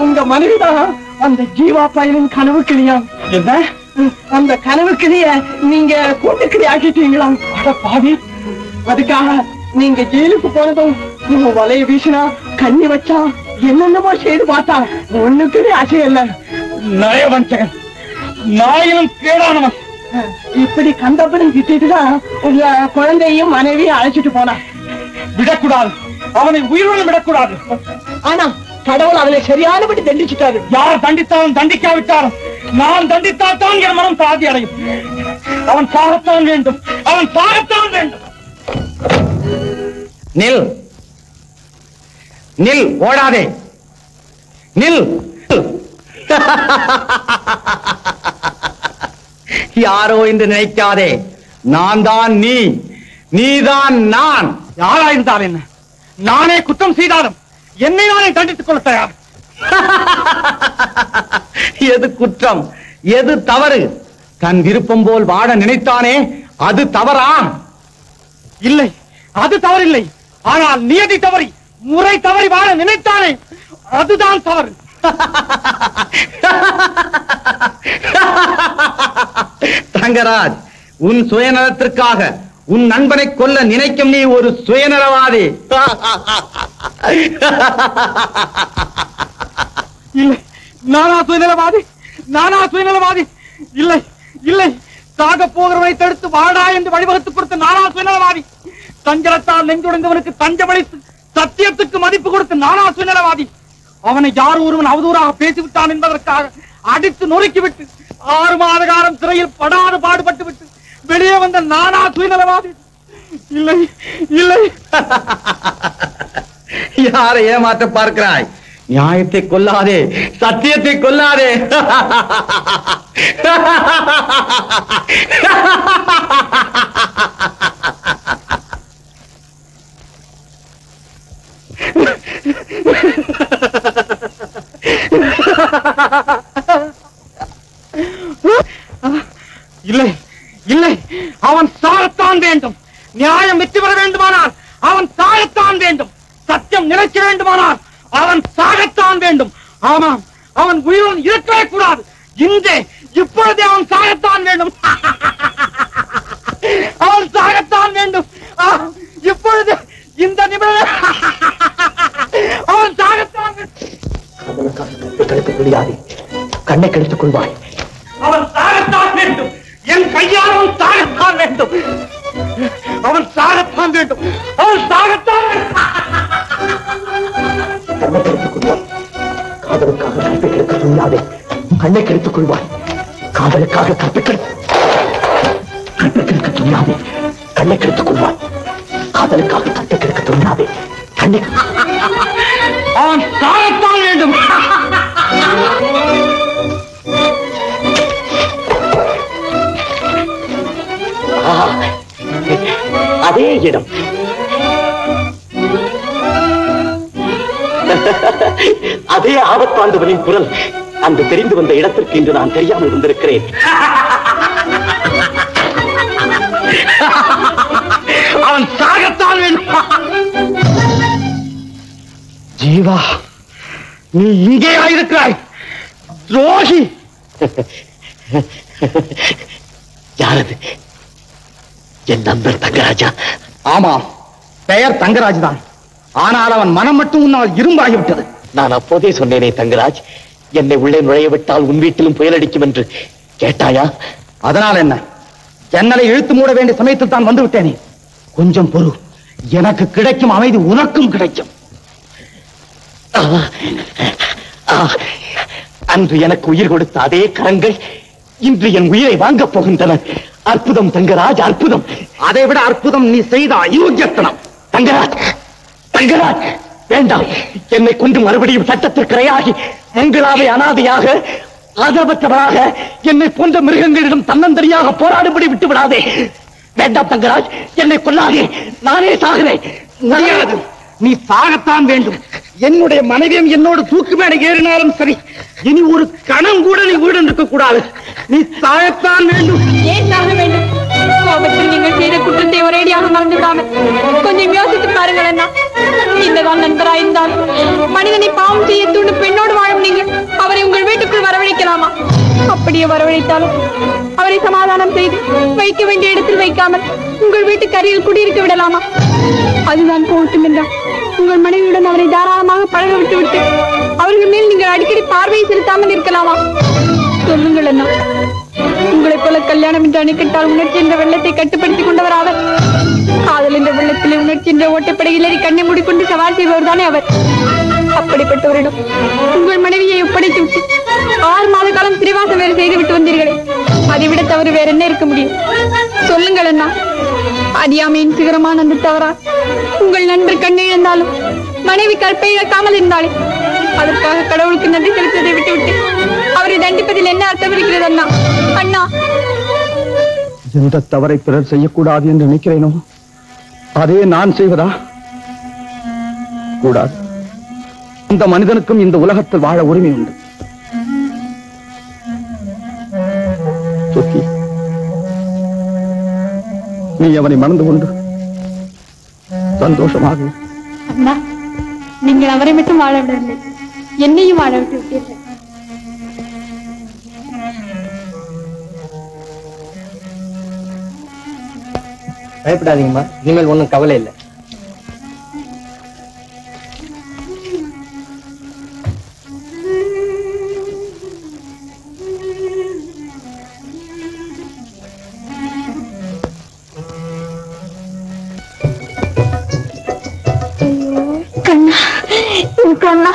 உங்க மனைவிதான் அந்த ஜீவா பயனின் கனவு கிளியா? என்ன? அந்த கனவு கிளிய நீங்க கூட்டுக்கிளி ஆக்கிட்டீங்களா? அட பாவி, அதுக்காக நீங்க ஜெயிலுக்கு போனதும் வலைய வீசினா, கண்ணி வச்சா, என்னென்னமோ செய்து பார்த்தா, ஒண்ணுக்கிளி அசையல்ல. நயவஞ்சகன், நாயிலும் கேடானவன். இப்படி கண்டபடி திட்டுதான் உங்க குழந்தையும் மனைவியும் அழைச்சிட்டு போனா. விடக்கூடாது, அவனை உயிருடன் விடக்கூடாது. ஆனா கடவுள் அவனை சரியானபடி தண்டிச்சுட்டாரு. யார் தண்டித்தாலும் தண்டிக்காவிட்டாலும் நான் தண்டித்தால் தான் என் மனம் சாதி அடையும். அவன் சாகத்தான் வேண்டும், அவன் சாகத்தான் வேண்டும். நில் நில், ஓடாதே, நில். யாரோ என்று நினைக்காதே, நான் தான் நீ, நீதான் நான். யாராயிருந்தால் என்ன, நானே குற்றம் செய்தாலும் என்னை நானே தண்டித்துக் கொள்ள தயார். எது குற்றம், எது தவறு? தன் விருப்பம் போல் வாழ நினைத்தானே, அது தவறா? இல்லை, அது தவறில்லை. ஆனால் நியதி தவறி, முறை தவறி வாழ நினைத்தானே, அதுதான் தவறு. தங்கராஜ், உன் சுயநலத்திற்காக உன் நண்பனை கொல்ல நினைக்கும் நீ ஒரு சுயநலவாதி. இல்லை, நானா சுயநலவாதி? நானா சுயநலவாதி? இல்லை இல்லை, சாக போகிறவனை தடுத்து வாடா என்று வழிவகுத்துக் கொடுத்த நானா சுயநலவாதி? தஞ்சலத்தால் நெஞ்சுடைந்தவனுக்கு தஞ்சமளித்து சத்தியத்துக்கு மதிப்பு கொடுத்து நானா சுயநலவாதி? அவனை யார் ஒருவன் அவதூறாக பேசிவிட்டான் என்பதற்காக அடித்து நொறுக்கிவிட்டு 6 மாத காலம் சிறையில் படாது பாடுபட்டு விட்டு வெளியே வந்த நானா சுயநலவாதி? இல்லை இல்லை. யாரை ஏமாற்ற பார்க்கிறாய்? நியாயத்தை கொல்லாதே, சத்தியத்தை கொல்லாதே. இல்லை இல்லை, அவன் சாகத்தான் வேண்டும். நியாயம் வெற்றி பெற வேண்டுமானால் அவன் சாகத்தான் வேண்டும். சத்தியம் நிலைக்க வேண்டுமானால் அவன் சாகத்தான் வேண்டும். ஆமாம், அவன் உயிருடன் இருக்கவே கூடாது. இன்றே இப்பொழுதே அவன் சாகத்தான் வேண்டும். அவன் சாகத்தான் வேண்டும். இப்பொழுது இந்த நிமிடம் அவன் சாகத்தான் வேண்டும். கண்ணை கெடுத்துக் கொள்வாய். அவன் சாகத்தான் வேண்டும். என் கையால் அவன் சாகத்தான் வேண்டும். அவன் சாகத்தான் வேண்டும். அவன் சாகத்தான் வேண்டும். கண்ணை கெடுத்துக் கொள்வாய். காதலுக்காக கற்பை கெடுக்க சொல்லாதே. கண்ணை கெடுத்துக் கொள்வாய். காதலுக்காக கற்பை கெடுக்க சொல்லாதே. கண்ணை கெடுத்துக் கொள்வாய். காதலுக்காக கற்பை கெடுக்க சொல்லாதே. கண்ணை. அவன் சாகத்தான் வேண்டும். அதே இடம். அதே ஆபத்தாண்டவனின் குரல். அந்த தெரிந்து வந்த இடத்திற்கு இன்று நான் தெரியாமல் இருந்திருக்கிறேன். அவன் சாகத்தான் வேண்டும். ஜீவா, நீ இங்கேயா இருக்கிறாய்? துரோகி. யாரது? என் நண்பர் தங்கராஜா? ஆமாம், பெயர் தங்கராஜ் தான். ஆனால் அவன் மனம் மட்டும் உன்னால் இரும்பாகிவிட்டது. நான் அப்போதே சொன்னேனே தங்கராஜ், என்னை உள்ளே நுழைய விட்டால் உன் வீட்டிலும் புயலடிக்கும் என்று. கேட்டாயா? அதனால் என்ன? ஜன்னலை இழுத்து மூட வேண்டிய சமயத்தில் தான் வந்து விட்டேனே. கொஞ்சம் பொறு, எனக்கு கிடைக்கும் அமைதி உனக்கும் கிடைக்கும். அன்று எனக்கு உயிர் கொடுத்த அதே கரங்கள் இன்று என் உயிரை வாங்கப் போகின்றன. அற்புதம் தங்கராஜ், அற்புதம். அதை விட அற்புதம் நீ செய்த அயோக்கியத்தனம். தங்கராஜ், தங்கராஜ், வேண்டாம். என்னை கொண்டு மறுபடியும் சட்டத்திற்கு இரையாகி மங்களாவை அனாதையாக ஆதரவற்றவராக என்னை போன்ற மிருகங்களிடம் தன்னந்தனியாக போராடுபடி விட்டு விடாதே. வேண்டாம் தங்கராஜ், என்னை கொல்லாதே. நானே சாகிறேன். முடியாது. நீ சாகத்தான் வேண்டும். என்னுடைய மனைவியும் என்னோடு தூக்கு மேடை ஏறினாலும் சரி, இனி ஒரு கணம் கூட நீ வீடு இருக்க கூடாது. நீ சாகத்தான் வேண்டும். ஏன் சாக வேண்டும்? கோபத்தில் நீங்கள் செய்த குற்றத்தை ஒரேடியாக மறந்து விடாமல் கொஞ்சம் யோசித்து பாருங்கள் அண்ணா. என்னதான் நண்பராயிருந்தால் மனிதனை பாவம் செய்ய தூண்டு பெண்ணோடு வாழும் நீங்கள் அவரை உங்கள் வீட்டுக்குள் வரவழைக்கலாமா? அப்படியே வரவழைத்தாலும் அவரை சமாதானம் செய்து வைக்க வேண்டிய இடத்தில் வைக்காமல் உங்கள் வீட்டுக்கு அருகில் குடியிருக்க விடலாமா? அதுதான் போகட்டும் என்றால் உங்கள் மனைவியுடன் அவரை தாராளமாக பழக விட்டு விட்டு அவர்கள் மேல் நீங்கள் அடிக்கடி பார்வையை செலுத்தாமல் இருக்கலாமா? சொல்லுங்கள் அண்ணா. உங்களைப் போல கல்யாணம் என்று அணைக்கட்டால் உணர்ச்சி என்ற வெள்ளத்தை கட்டுப்படுத்திக் கொண்டவர் அவர். காதல் என்ற வெள்ளத்திலே உணர்ச்சி உணர்ச்சி என்ற ஓட்டப்படையில் ஏறி கண்ணை மூடிக்கொண்டு சவால் செய்பவர் தானே அவர். அப்படிப்பட்டவரிடம் உங்கள் மனைவியை ஒப்படைத்து விட்டு 6 மாத காலம் சிறைவாசம் வேறு செய்து விட்டு வந்தீர்களே, அதை விட தவறு வேற என்ன இருக்க முடியும்? சொல்லுங்கள் அண்ணா. அறியாமையின் சிகரமான அந்த தவறா உங்கள் நண்பர் கண்ணிழந்தாலும் மனைவி கற்பை இழக்காமல் இருந்தாலே அதற்காக கடவுளுக்கு நன்றி செலுத்துவதை விட்டுவிட்டு அவரை தண்டிப்பதில் என்ன அர்த்தம் இருக்கிறது அண்ணா? அண்ணா, எந்த தவறை பிறர் செய்யக்கூடாது என்று நினைக்கிறேனோ அதே நான் செய்வதா? கூடாது. இந்த மனிதனுக்கும் இந்த உலகத்தில் வாழ உரிமை உண்டு. சொக்கி, நீ அவனை மணந்து கொண்டு சந்தோஷமாக. அண்ணா, நீங்கள் அவரை மட்டும் வாழ விடவில்லை, என்னையும் வாழ விட்டு விட்டீர்கள். பயப்படாதீங்கம்மா, இனிமேல் ஒண்ணும் கவலை இல்லை. கண்ணா, கண்ணா,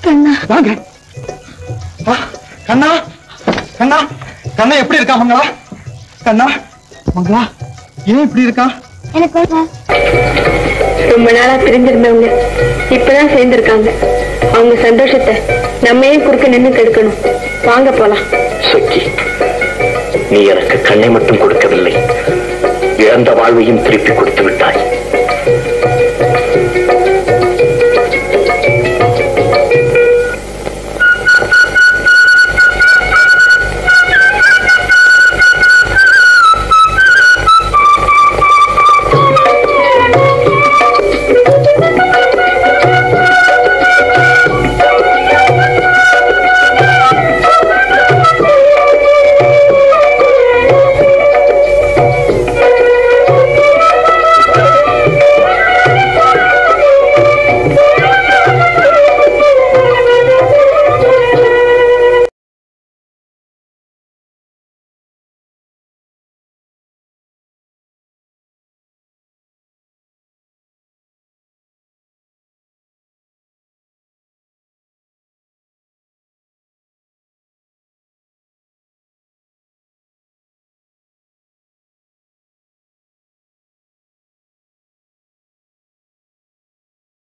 கண்ணா, வாங்க. கண்ணா, கண்ணா, கண்ணா எப்படி இருக்கா மங்களா? கண்ணா, மங்களா ஏன் இப்படி இருக்கா? எனக்கு ரொம்ப நாளா பிரிஞ்சிருந்தவங்க இப்பதான் சேர்ந்திருக்காங்க. அவங்க சந்தோஷத்தை நம்ம ஏன் குறுக்க நின்று கெடுக்கணும்? வாங்க போலாம். சொக்கி, நீ எனக்கு கண்ணை மட்டும் கொடுக்கவில்லை, இழந்த வாழ்வையும் திருப்பி கொடுத்து விட்டாய்.